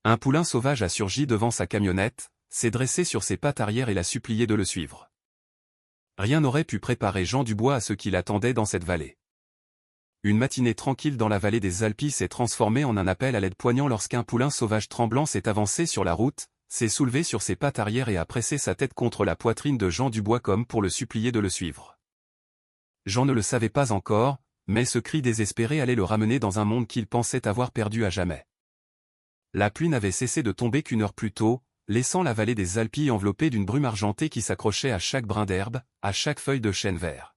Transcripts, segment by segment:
Un poulain sauvage a surgi devant sa camionnette, s'est dressé sur ses pattes arrière et l'a supplié de le suivre. Rien n'aurait pu préparer Jean Dubois à ce qu'il attendait dans cette vallée. Une matinée tranquille dans la vallée des Alpilles s'est transformée en un appel à l'aide poignant lorsqu'un poulain sauvage tremblant s'est avancé sur la route, s'est soulevé sur ses pattes arrière et a pressé sa tête contre la poitrine de Jean Dubois comme pour le supplier de le suivre. Jean ne le savait pas encore, mais ce cri désespéré allait le ramener dans un monde qu'il pensait avoir perdu à jamais. La pluie n'avait cessé de tomber qu'une heure plus tôt, laissant la vallée des Alpilles enveloppée d'une brume argentée qui s'accrochait à chaque brin d'herbe, à chaque feuille de chêne vert.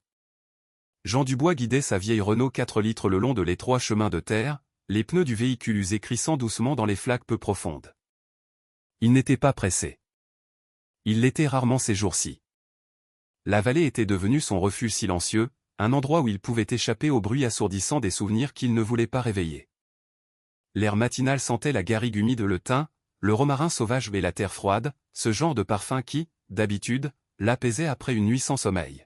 Jean Dubois guidait sa vieille Renault 4 litres le long de l'étroit chemin de terre, les pneus du véhicule usé crissant doucement dans les flaques peu profondes. Il n'était pas pressé. Il l'était rarement ces jours-ci. La vallée était devenue son refuge silencieux, un endroit où il pouvait échapper au bruit assourdissant des souvenirs qu'il ne voulait pas réveiller. L'air matinal sentait la garrigue humide, le thym, le romarin sauvage et la terre froide, ce genre de parfum qui, d'habitude, l'apaisait après une nuit sans sommeil.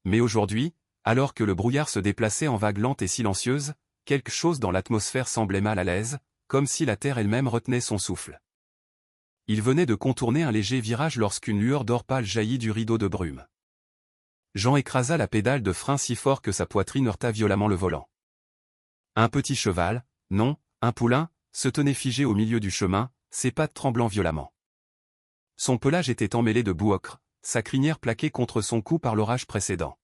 Mais aujourd'hui, alors que le brouillard se déplaçait en vagues lentes et silencieuses, quelque chose dans l'atmosphère semblait mal à l'aise, comme si la terre elle-même retenait son souffle. Il venait de contourner un léger virage lorsqu'une lueur d'or pâle jaillit du rideau de brume. Jean écrasa la pédale de frein si fort que sa poitrine heurta violemment le volant. Un petit cheval, non, un poulain, se tenait figé au milieu du chemin, ses pattes tremblant violemment. Son pelage était emmêlé de boue ocre, sa crinière plaquée contre son cou par l'orage précédent.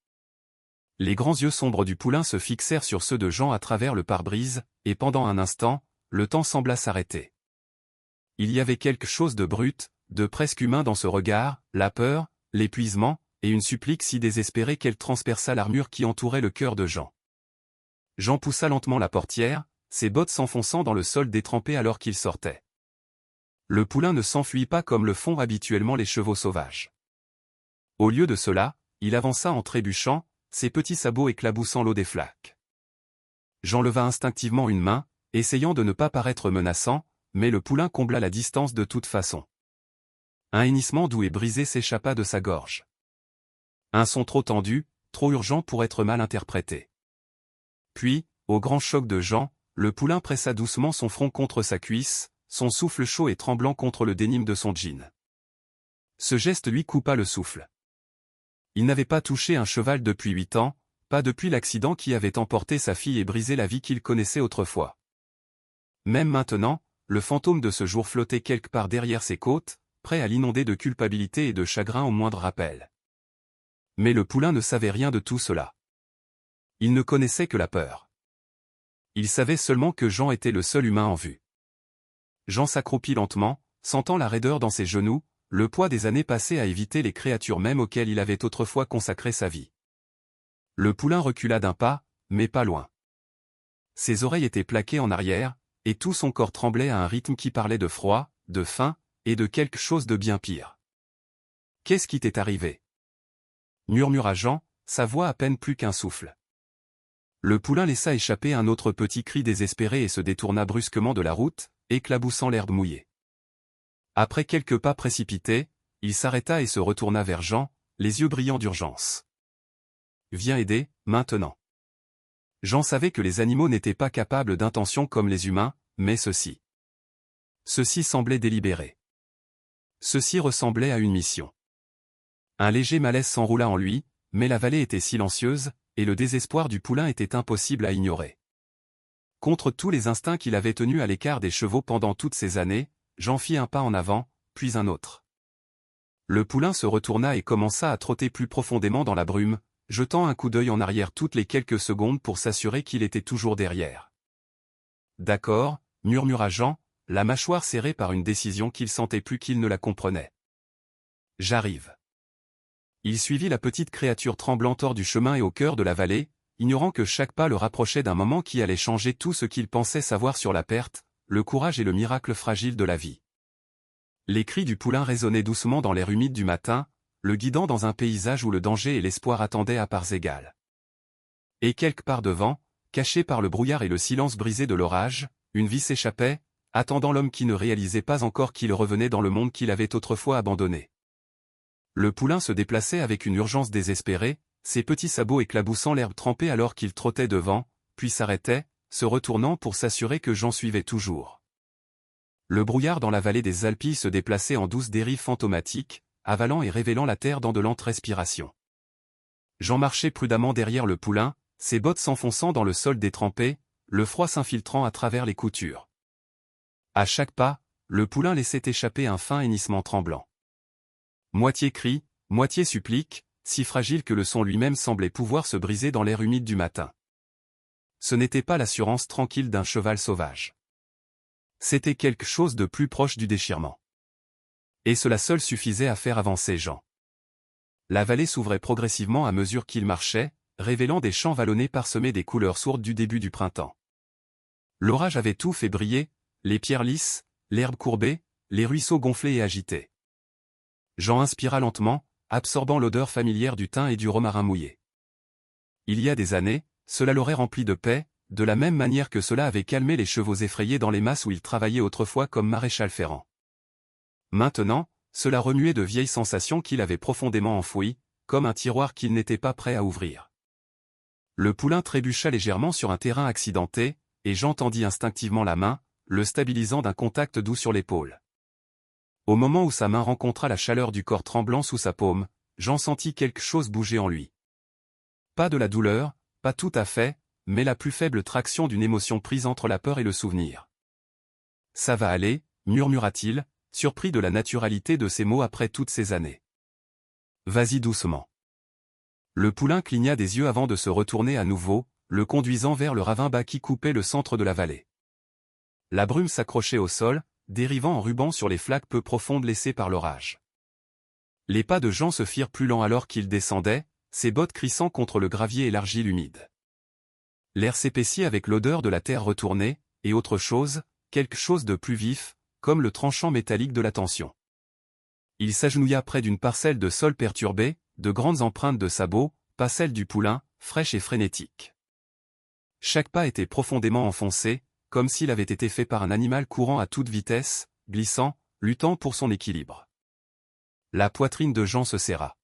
Les grands yeux sombres du poulain se fixèrent sur ceux de Jean à travers le pare-brise, et pendant un instant, le temps sembla s'arrêter. Il y avait quelque chose de brut, de presque humain dans ce regard, la peur, l'épuisement, et une supplique si désespérée qu'elle transperça l'armure qui entourait le cœur de Jean. Jean poussa lentement la portière, ses bottes s'enfonçant dans le sol détrempé alors qu'il sortait. Le poulain ne s'enfuit pas comme le font habituellement les chevaux sauvages. Au lieu de cela, il avança en trébuchant, ses petits sabots éclaboussant l'eau des flaques. Jean leva instinctivement une main, essayant de ne pas paraître menaçant, mais le poulain combla la distance de toute façon. Un hennissement doux et brisé s'échappa de sa gorge. Un son trop tendu, trop urgent pour être mal interprété. Puis, au grand choc de Jean, le poulain pressa doucement son front contre sa cuisse, son souffle chaud et tremblant contre le dénime de son jean. Ce geste lui coupa le souffle. Il n'avait pas touché un cheval depuis 8 ans, pas depuis l'accident qui avait emporté sa fille et brisé la vie qu'il connaissait autrefois. Même maintenant, le fantôme de ce jour flottait quelque part derrière ses côtes, prêt à l'inonder de culpabilité et de chagrin au moindre rappel. Mais le poulain ne savait rien de tout cela. Il ne connaissait que la peur. Il savait seulement que Jean était le seul humain en vue. Jean s'accroupit lentement, sentant la raideur dans ses genoux, le poids des années passées à éviter les créatures mêmes auxquelles il avait autrefois consacré sa vie. Le poulain recula d'un pas, mais pas loin. Ses oreilles étaient plaquées en arrière, et tout son corps tremblait à un rythme qui parlait de froid, de faim, et de quelque chose de bien pire. « Qu'est-ce qui t'est arrivé » murmura Jean, sa voix à peine plus qu'un souffle. Le poulain laissa échapper un autre petit cri désespéré et se détourna brusquement de la route, éclaboussant l'herbe mouillée. Après quelques pas précipités, il s'arrêta et se retourna vers Jean, les yeux brillants d'urgence. « Viens aider, maintenant. » Jean savait que les animaux n'étaient pas capables d'intentions comme les humains, mais ceci semblait délibéré. Ceci ressemblait à une mission. Un léger malaise s'enroula en lui, mais la vallée était silencieuse, et le désespoir du poulain était impossible à ignorer. Contre tous les instincts qu'il avait tenus à l'écart des chevaux pendant toutes ces années, Jean fit un pas en avant, puis un autre. Le poulain se retourna et commença à trotter plus profondément dans la brume, jetant un coup d'œil en arrière toutes les quelques secondes pour s'assurer qu'il était toujours derrière. « D'accord, » murmura Jean, la mâchoire serrée par une décision qu'il sentait plus qu'il ne la comprenait. « J'arrive. » Il suivit la petite créature tremblante hors du chemin et au cœur de la vallée, ignorant que chaque pas le rapprochait d'un moment qui allait changer tout ce qu'il pensait savoir sur la perte, le courage et le miracle fragile de la vie. Les cris du poulain résonnaient doucement dans l'air humide du matin, le guidant dans un paysage où le danger et l'espoir attendaient à parts égales. Et quelque part devant, caché par le brouillard et le silence brisé de l'orage, une vie s'échappait, attendant l'homme qui ne réalisait pas encore qu'il revenait dans le monde qu'il avait autrefois abandonné. Le poulain se déplaçait avec une urgence désespérée, ses petits sabots éclaboussant l'herbe trempée alors qu'il trottait devant, puis s'arrêtait, se retournant pour s'assurer que Jean suivait toujours. Le brouillard dans la vallée des Alpilles se déplaçait en douce dérive fantomatique, avalant et révélant la terre dans de lentes respirations. Jean marchait prudemment derrière le poulain, ses bottes s'enfonçant dans le sol détrempé, le froid s'infiltrant à travers les coutures. À chaque pas, le poulain laissait échapper un fin hennissement tremblant. Moitié cri, moitié supplique, si fragile que le son lui-même semblait pouvoir se briser dans l'air humide du matin. Ce n'était pas l'assurance tranquille d'un cheval sauvage. C'était quelque chose de plus proche du déchirement. Et cela seul suffisait à faire avancer Jean. La vallée s'ouvrait progressivement à mesure qu'il marchait, révélant des champs vallonnés parsemés des couleurs sourdes du début du printemps. L'orage avait tout fait briller, les pierres lisses, l'herbe courbée, les ruisseaux gonflés et agités. Jean inspira lentement, absorbant l'odeur familière du thym et du romarin mouillé. Il y a des années, cela l'aurait rempli de paix, de la même manière que cela avait calmé les chevaux effrayés dans les masses où il travaillait autrefois comme maréchal ferrant. Maintenant, cela remuait de vieilles sensations qu'il avait profondément enfouies, comme un tiroir qu'il n'était pas prêt à ouvrir. Le poulain trébucha légèrement sur un terrain accidenté, et Jean tendit instinctivement la main, le stabilisant d'un contact doux sur l'épaule. Au moment où sa main rencontra la chaleur du corps tremblant sous sa paume, Jean sentit quelque chose bouger en lui. Pas de la douleur, pas tout à fait, mais la plus faible traction d'une émotion prise entre la peur et le souvenir. « Ça va aller », murmura-t-il, surpris de la naturalité de ces mots après toutes ces années. « Vas-y doucement. » Le poulain cligna des yeux avant de se retourner à nouveau, le conduisant vers le ravin bas qui coupait le centre de la vallée. La brume s'accrochait au sol, dérivant en rubans sur les flaques peu profondes laissées par l'orage. Les pas de Jean se firent plus lents alors qu'il descendait, ses bottes crissant contre le gravier et l'argile humide. L'air s'épaissit avec l'odeur de la terre retournée, et autre chose, quelque chose de plus vif, comme le tranchant métallique de la tension. Il s'agenouilla près d'une parcelle de sol perturbée, de grandes empreintes de sabots, pas celles du poulain, fraîches et frénétiques. Chaque pas était profondément enfoncé, comme s'il avait été fait par un animal courant à toute vitesse, glissant, luttant pour son équilibre. La poitrine de Jean se serra.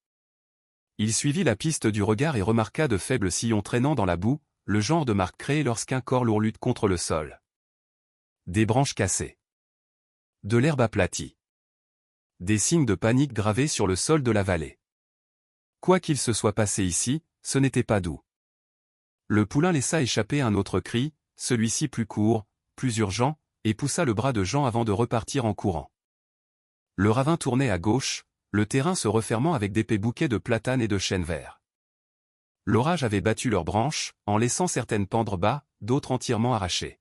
Il suivit la piste du regard et remarqua de faibles sillons traînant dans la boue, le genre de marque créée lorsqu'un corps lourd lutte contre le sol. Des branches cassées. De l'herbe aplatie. Des signes de panique gravés sur le sol de la vallée. Quoi qu'il se soit passé ici, ce n'était pas doux. Le poulain laissa échapper un autre cri, celui-ci plus court, plus urgent, et poussa le bras de Jean avant de repartir en courant. Le ravin tournait à gauche, le terrain se refermant avec d'épais bouquets de platanes et de chênes verts. L'orage avait battu leurs branches, en laissant certaines pendre bas, d'autres entièrement arrachées.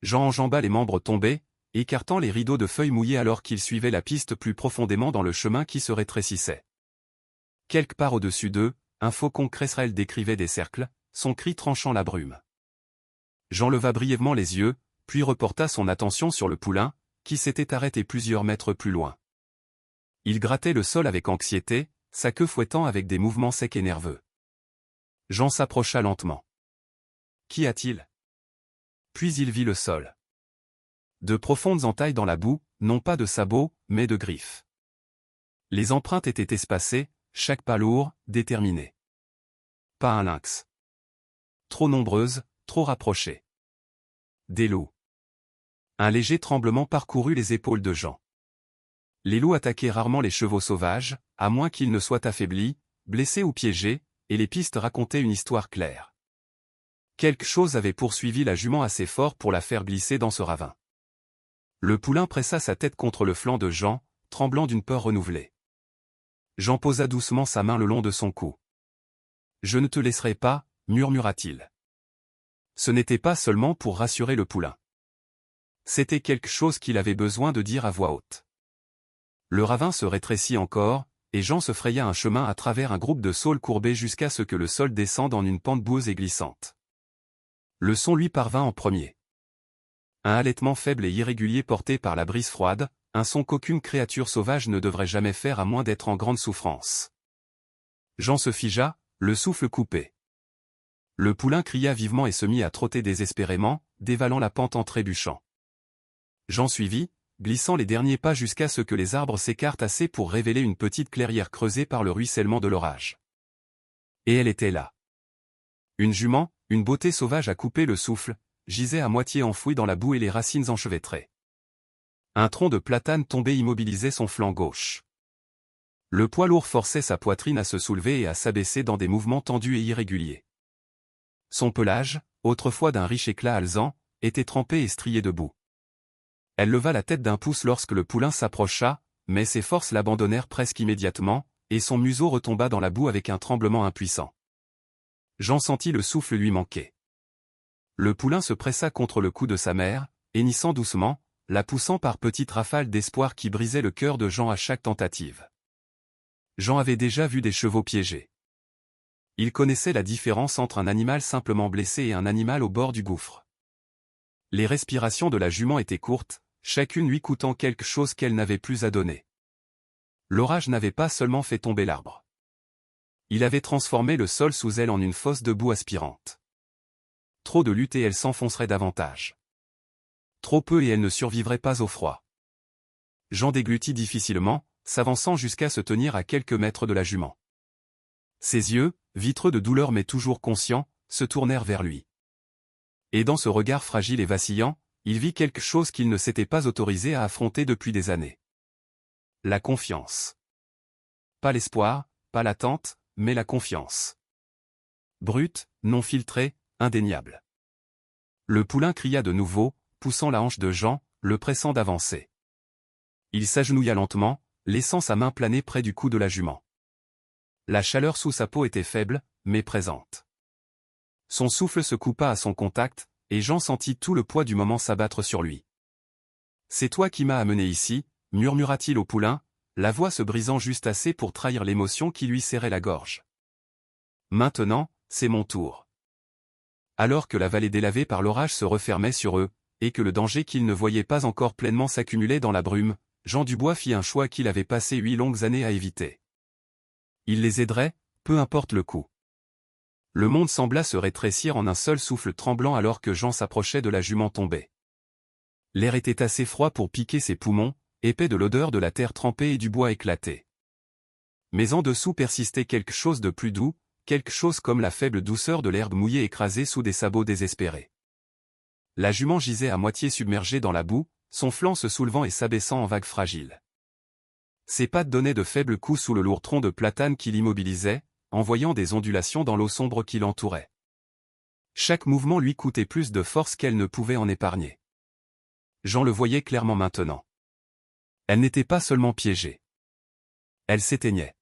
Jean enjamba les membres tombés, écartant les rideaux de feuilles mouillées alors qu'il suivait la piste plus profondément dans le chemin qui se rétrécissait. Quelque part au-dessus d'eux, un faucon cresserelle décrivait des cercles, son cri tranchant la brume. Jean leva brièvement les yeux, puis reporta son attention sur le poulain, qui s'était arrêté plusieurs mètres plus loin. Il grattait le sol avec anxiété, sa queue fouettant avec des mouvements secs et nerveux. Jean s'approcha lentement. Qu'y a-t-il ? Puis il vit le sol. De profondes entailles dans la boue, non pas de sabots, mais de griffes. Les empreintes étaient espacées, chaque pas lourd, déterminé. Pas un lynx. Trop nombreuses, trop rapprochées. Des loups. Un léger tremblement parcourut les épaules de Jean. Les loups attaquaient rarement les chevaux sauvages, à moins qu'ils ne soient affaiblis, blessés ou piégés, et les pistes racontaient une histoire claire. Quelque chose avait poursuivi la jument assez fort pour la faire glisser dans ce ravin. Le poulain pressa sa tête contre le flanc de Jean, tremblant d'une peur renouvelée. Jean posa doucement sa main le long de son cou. « Je ne te laisserai pas », murmura-t-il. Ce n'était pas seulement pour rassurer le poulain. C'était quelque chose qu'il avait besoin de dire à voix haute. Le ravin se rétrécit encore, et Jean se fraya un chemin à travers un groupe de saules courbés jusqu'à ce que le sol descende en une pente boueuse et glissante. Le son lui parvint en premier. Un halètement faible et irrégulier porté par la brise froide, un son qu'aucune créature sauvage ne devrait jamais faire à moins d'être en grande souffrance. Jean se figea, le souffle coupé. Le poulain cria vivement et se mit à trotter désespérément, dévalant la pente en trébuchant. Jean suivit, glissant les derniers pas jusqu'à ce que les arbres s'écartent assez pour révéler une petite clairière creusée par le ruissellement de l'orage. Et elle était là. Une jument, une beauté sauvage à couper le souffle, gisait à moitié enfouie dans la boue et les racines enchevêtrées. Un tronc de platane tombé immobilisait son flanc gauche. Le poids lourd forçait sa poitrine à se soulever et à s'abaisser dans des mouvements tendus et irréguliers. Son pelage, autrefois d'un riche éclat alezan, était trempé et strié de boue. Elle leva la tête d'un pouce lorsque le poulain s'approcha, mais ses forces l'abandonnèrent presque immédiatement, et son museau retomba dans la boue avec un tremblement impuissant. Jean sentit le souffle lui manquer. Le poulain se pressa contre le cou de sa mère, hennissant doucement, la poussant par petites rafales d'espoir qui brisaient le cœur de Jean à chaque tentative. Jean avait déjà vu des chevaux piégés. Il connaissait la différence entre un animal simplement blessé et un animal au bord du gouffre. Les respirations de la jument étaient courtes, chacune lui coûtant quelque chose qu'elle n'avait plus à donner. L'orage n'avait pas seulement fait tomber l'arbre. Il avait transformé le sol sous elle en une fosse de boue aspirante. Trop de lutte et elle s'enfoncerait davantage. Trop peu et elle ne survivrait pas au froid. Jean déglutit difficilement, s'avançant jusqu'à se tenir à quelques mètres de la jument. Ses yeux, vitreux de douleur mais toujours conscients, se tournèrent vers lui. Et dans ce regard fragile et vacillant, il vit quelque chose qu'il ne s'était pas autorisé à affronter depuis des années. La confiance. Pas l'espoir, pas l'attente, mais la confiance. Brute, non filtrée, indéniable. Le poulain cria de nouveau, poussant la hanche de Jean, le pressant d'avancer. Il s'agenouilla lentement, laissant sa main planer près du cou de la jument. La chaleur sous sa peau était faible, mais présente. Son souffle se coupa à son contact, et Jean sentit tout le poids du moment s'abattre sur lui. « C'est toi qui m'as amené ici », murmura-t-il au poulain, la voix se brisant juste assez pour trahir l'émotion qui lui serrait la gorge. « Maintenant, c'est mon tour. » Alors que la vallée délavée par l'orage se refermait sur eux, et que le danger qu'ils ne voyaient pas encore pleinement s'accumulait dans la brume, Jean Dubois fit un choix qu'il avait passé 8 longues années à éviter. Il les aiderait, peu importe le coût. Le monde sembla se rétrécir en un seul souffle tremblant alors que Jean s'approchait de la jument tombée. L'air était assez froid pour piquer ses poumons, épais de l'odeur de la terre trempée et du bois éclaté. Mais en dessous persistait quelque chose de plus doux, quelque chose comme la faible douceur de l'herbe mouillée écrasée sous des sabots désespérés. La jument gisait à moitié submergée dans la boue, son flanc se soulevant et s'abaissant en vagues fragiles. Ses pattes donnaient de faibles coups sous le lourd tronc de platane qui l'immobilisait, envoyant des ondulations dans l'eau sombre qui l'entourait. Chaque mouvement lui coûtait plus de force qu'elle ne pouvait en épargner. Jean le voyait clairement maintenant. Elle n'était pas seulement piégée. Elle s'éteignait.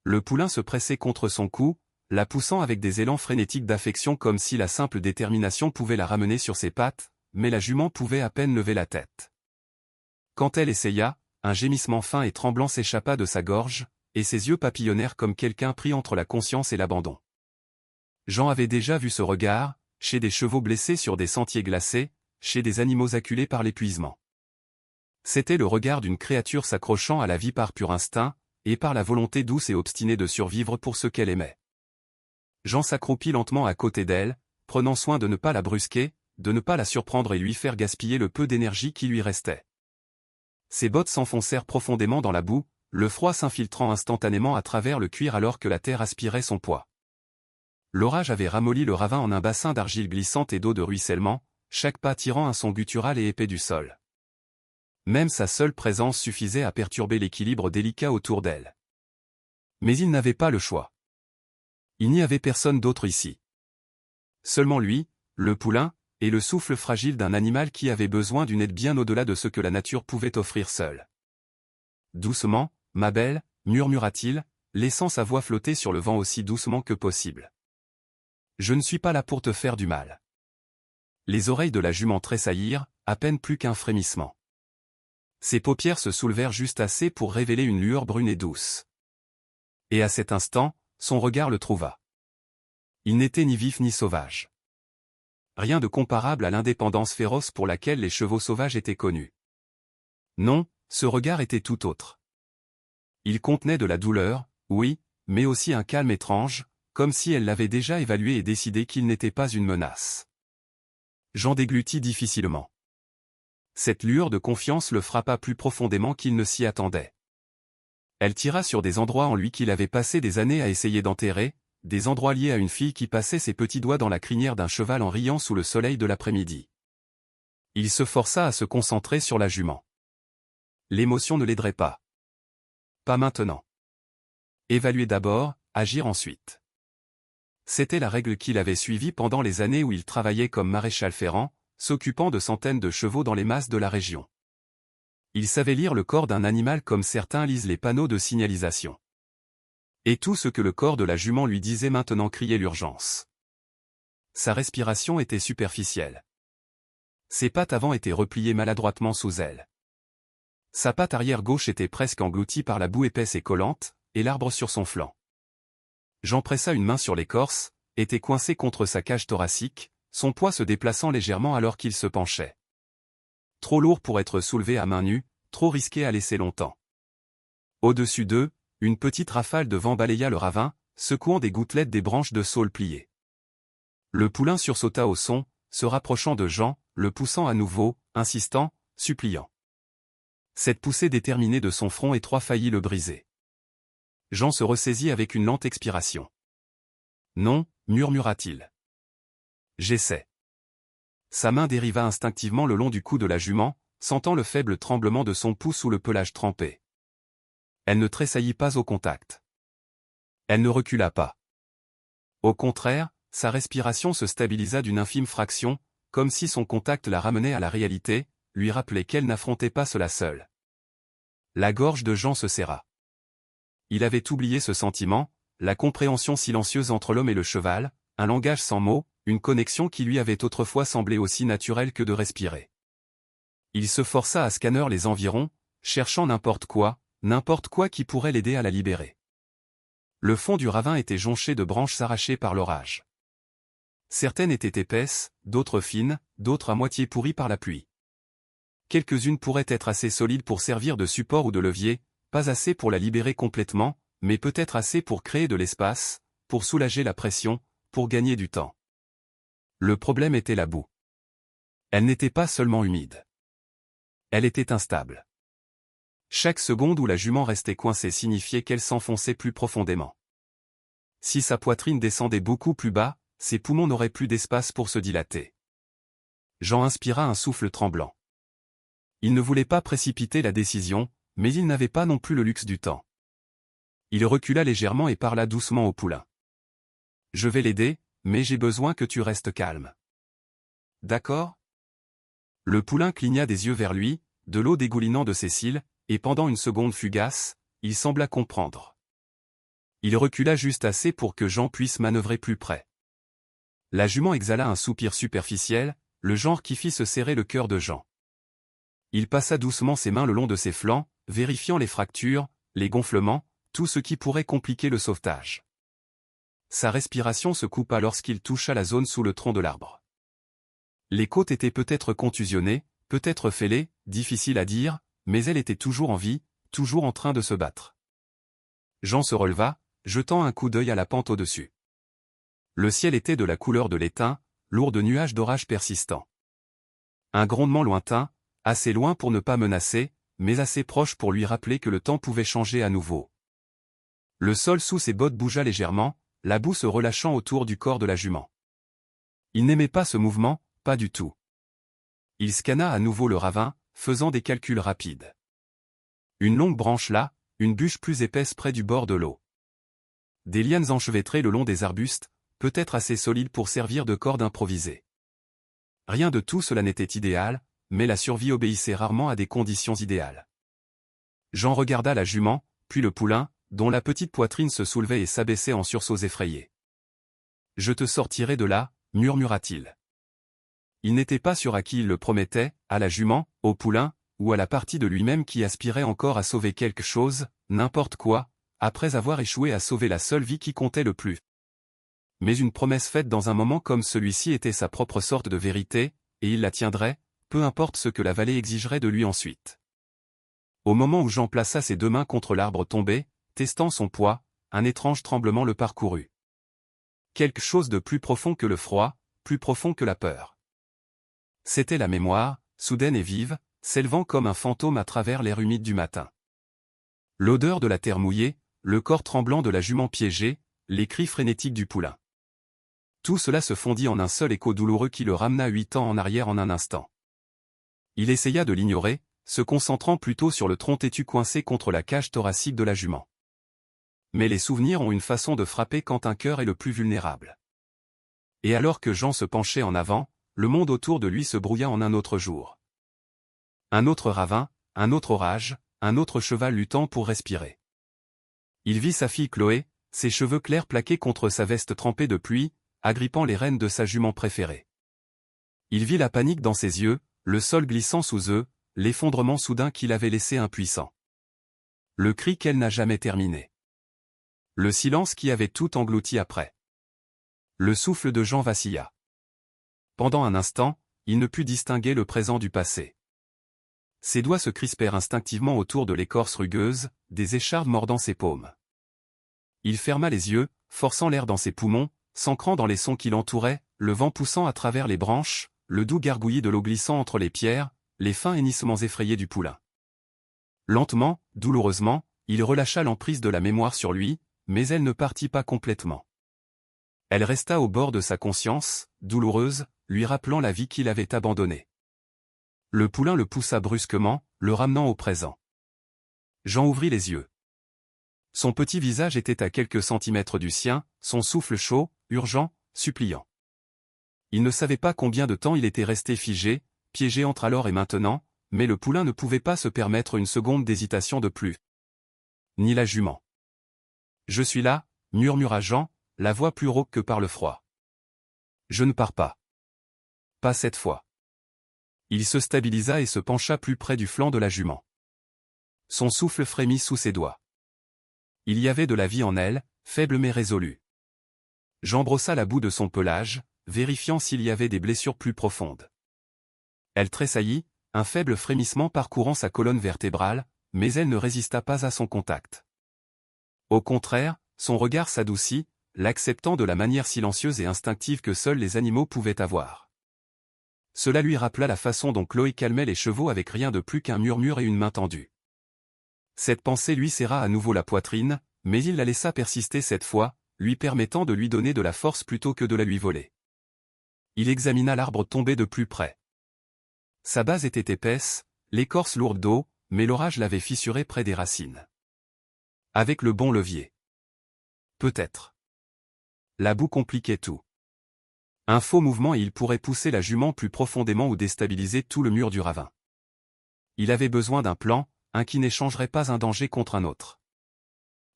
Le poulain se pressait contre son cou, la poussant avec des élans frénétiques d'affection comme si la simple détermination pouvait la ramener sur ses pattes, mais la jument pouvait à peine lever la tête. Quand elle essaya, un gémissement fin et tremblant s'échappa de sa gorge, et ses yeux papillonnèrent comme quelqu'un pris entre la conscience et l'abandon. Jean avait déjà vu ce regard, chez des chevaux blessés sur des sentiers glacés, chez des animaux acculés par l'épuisement. C'était le regard d'une créature s'accrochant à la vie par pur instinct, et par la volonté douce et obstinée de survivre pour ce qu'elle aimait. Jean s'accroupit lentement à côté d'elle, prenant soin de ne pas la brusquer, de ne pas la surprendre et lui faire gaspiller le peu d'énergie qui lui restait. Ses bottes s'enfoncèrent profondément dans la boue, le froid s'infiltrant instantanément à travers le cuir alors que la terre aspirait son poids. L'orage avait ramolli le ravin en un bassin d'argile glissante et d'eau de ruissellement, chaque pas tirant un son guttural et épais du sol. Même sa seule présence suffisait à perturber l'équilibre délicat autour d'elle. Mais il n'avait pas le choix. Il n'y avait personne d'autre ici. Seulement lui, le poulain, et le souffle fragile d'un animal qui avait besoin d'une aide bien au-delà de ce que la nature pouvait offrir seule. Doucement, ma belle, murmura-t-il, laissant sa voix flotter sur le vent aussi doucement que possible. Je ne suis pas là pour te faire du mal. Les oreilles de la jument tressaillirent, à peine plus qu'un frémissement. Ses paupières se soulevèrent juste assez pour révéler une lueur brune et douce. Et à cet instant, son regard le trouva. Il n'était ni vif ni sauvage. Rien de comparable à l'indépendance féroce pour laquelle les chevaux sauvages étaient connus. Non, ce regard était tout autre. Il contenait de la douleur, oui, mais aussi un calme étrange, comme si elle l'avait déjà évalué et décidé qu'il n'était pas une menace. Jean déglutit difficilement. Cette lueur de confiance le frappa plus profondément qu'il ne s'y attendait. Elle tira sur des endroits en lui qu'il avait passé des années à essayer d'enterrer, des endroits liés à une fille qui passait ses petits doigts dans la crinière d'un cheval en riant sous le soleil de l'après-midi. Il se força à se concentrer sur la jument. L'émotion ne l'aiderait pas. Pas maintenant. Évaluer d'abord, agir ensuite. C'était la règle qu'il avait suivie pendant les années où il travaillait comme maréchal ferrant, s'occupant de centaines de chevaux dans les masses de la région. Il savait lire le corps d'un animal comme certains lisent les panneaux de signalisation. Et tout ce que le corps de la jument lui disait maintenant criait l'urgence. Sa respiration était superficielle. Ses pattes avant étaient repliées maladroitement sous elle. Sa patte arrière gauche était presque engloutie par la boue épaisse et collante, et l'arbre sur son flanc. Jean pressa une main sur l'écorce, était coincé contre sa cage thoracique, son poids se déplaçant légèrement alors qu'il se penchait. Trop lourd pour être soulevé à main nue, trop risqué à laisser longtemps. Au-dessus d'eux, une petite rafale de vent balaya le ravin, secouant des gouttelettes des branches de saule pliées. Le poulain sursauta au son, se rapprochant de Jean, le poussant à nouveau, insistant, suppliant. Cette poussée déterminée de son front étroit faillit le briser. Jean se ressaisit avec une lente expiration. « Non » murmura-t-il. « J'essaie. » Sa main dériva instinctivement le long du cou de la jument, sentant le faible tremblement de son pouls sous le pelage trempé. Elle ne tressaillit pas au contact. Elle ne recula pas. Au contraire, sa respiration se stabilisa d'une infime fraction, comme si son contact la ramenait à la réalité, lui rappelait qu'elle n'affrontait pas cela seule. La gorge de Jean se serra. Il avait oublié ce sentiment, la compréhension silencieuse entre l'homme et le cheval, un langage sans mots, une connexion qui lui avait autrefois semblé aussi naturelle que de respirer. Il se força à scanner les environs, cherchant n'importe quoi qui pourrait l'aider à la libérer. Le fond du ravin était jonché de branches arrachées par l'orage. Certaines étaient épaisses, d'autres fines, d'autres à moitié pourries par la pluie. Quelques-unes pourraient être assez solides pour servir de support ou de levier, pas assez pour la libérer complètement, mais peut-être assez pour créer de l'espace, pour soulager la pression, pour gagner du temps. Le problème était la boue. Elle n'était pas seulement humide. Elle était instable. Chaque seconde où la jument restait coincée signifiait qu'elle s'enfonçait plus profondément. Si sa poitrine descendait beaucoup plus bas, ses poumons n'auraient plus d'espace pour se dilater. Jean inspira un souffle tremblant. Il ne voulait pas précipiter la décision, mais il n'avait pas non plus le luxe du temps. Il recula légèrement et parla doucement au poulain. « Je vais l'aider, mais j'ai besoin que tu restes calme. »« D'accord ?» Le poulain cligna des yeux vers lui, de l'eau dégoulinant de ses cils, et pendant une seconde fugace, il sembla comprendre. Il recula juste assez pour que Jean puisse manœuvrer plus près. La jument exhala un soupir superficiel, le genre qui fit se serrer le cœur de Jean. Il passa doucement ses mains le long de ses flancs, vérifiant les fractures, les gonflements, tout ce qui pourrait compliquer le sauvetage. Sa respiration se coupa lorsqu'il toucha la zone sous le tronc de l'arbre. Les côtes étaient peut-être contusionnées, peut-être fêlées, difficile à dire, mais elle était toujours en vie, toujours en train de se battre. Jean se releva, jetant un coup d'œil à la pente au-dessus. Le ciel était de la couleur de l'étain, lourd de nuages d'orage persistants. Un grondement lointain, assez loin pour ne pas menacer, mais assez proche pour lui rappeler que le temps pouvait changer à nouveau. Le sol sous ses bottes bougea légèrement, la boue se relâchant autour du corps de la jument. Il n'aimait pas ce mouvement, pas du tout. Il scanna à nouveau le ravin, faisant des calculs rapides. Une longue branche là, une bûche plus épaisse près du bord de l'eau. Des lianes enchevêtrées le long des arbustes, peut-être assez solides pour servir de corde improvisée. Rien de tout cela n'était idéal, mais la survie obéissait rarement à des conditions idéales. Jean regarda la jument, puis le poulain, dont la petite poitrine se soulevait et s'abaissait en sursauts effrayés. « Je te sortirai de là » murmura-t-il. Il n'était pas sûr à qui il le promettait, à la jument, au poulain, ou à la partie de lui-même qui aspirait encore à sauver quelque chose, n'importe quoi, après avoir échoué à sauver la seule vie qui comptait le plus. Mais une promesse faite dans un moment comme celui-ci était sa propre sorte de vérité, et il la tiendrait, peu importe ce que la vallée exigerait de lui ensuite. Au moment où Jean plaça ses deux mains contre l'arbre tombé, testant son poids, un étrange tremblement le parcourut. Quelque chose de plus profond que le froid, plus profond que la peur. C'était la mémoire, soudaine et vive, s'élevant comme un fantôme à travers l'air humide du matin. L'odeur de la terre mouillée, le corps tremblant de la jument piégée, les cris frénétiques du poulain. Tout cela se fondit en un seul écho douloureux qui le ramena 8 ans en arrière en un instant. Il essaya de l'ignorer, se concentrant plutôt sur le tronc têtu coincé contre la cage thoracique de la jument. Mais les souvenirs ont une façon de frapper quand un cœur est le plus vulnérable. Et alors que Jean se penchait en avant, le monde autour de lui se brouilla en un autre jour. Un autre ravin, un autre orage, un autre cheval luttant pour respirer. Il vit sa fille Chloé, ses cheveux clairs plaqués contre sa veste trempée de pluie, agrippant les rênes de sa jument préférée. Il vit la panique dans ses yeux, le sol glissant sous eux, l'effondrement soudain qui l'avait laissé impuissant. Le cri qu'elle n'a jamais terminé. Le silence qui avait tout englouti après. Le souffle de Jean vacilla. Pendant un instant, il ne put distinguer le présent du passé. Ses doigts se crispèrent instinctivement autour de l'écorce rugueuse, des échardes mordant ses paumes. Il ferma les yeux, forçant l'air dans ses poumons, s'ancrant dans les sons qui l'entouraient, le vent poussant à travers les branches, le doux gargouillis de l'eau glissant entre les pierres, les fins hennissements effrayés du poulain. Lentement, douloureusement, il relâcha l'emprise de la mémoire sur lui, mais elle ne partit pas complètement. Elle resta au bord de sa conscience, douloureuse, lui rappelant la vie qu'il avait abandonnée. Le poulain le poussa brusquement, le ramenant au présent. Jean ouvrit les yeux. Son petit visage était à quelques centimètres du sien, son souffle chaud, urgent, suppliant. Il ne savait pas combien de temps il était resté figé, piégé entre alors et maintenant, mais le poulain ne pouvait pas se permettre une seconde d'hésitation de plus. Ni la jument. « Je suis là », murmura Jean, la voix plus rauque que par le froid. « Je ne pars pas. Pas cette fois. » Il se stabilisa et se pencha plus près du flanc de la jument. Son souffle frémit sous ses doigts. Il y avait de la vie en elle, faible mais résolue. Jean brossa la boue de son pelage, vérifiant s'il y avait des blessures plus profondes. Elle tressaillit, un faible frémissement parcourant sa colonne vertébrale, mais elle ne résista pas à son contact. Au contraire, son regard s'adoucit, l'acceptant de la manière silencieuse et instinctive que seuls les animaux pouvaient avoir. Cela lui rappela la façon dont Chloé calmait les chevaux avec rien de plus qu'un murmure et une main tendue. Cette pensée lui serra à nouveau la poitrine, mais il la laissa persister cette fois, lui permettant de lui donner de la force plutôt que de la lui voler. Il examina l'arbre tombé de plus près. Sa base était épaisse, l'écorce lourde d'eau, mais l'orage l'avait fissuré près des racines. Avec le bon levier. Peut-être. La boue compliquait tout. Un faux mouvement et il pourrait pousser la jument plus profondément ou déstabiliser tout le mur du ravin. Il avait besoin d'un plan, un qui n'échangerait pas un danger contre un autre.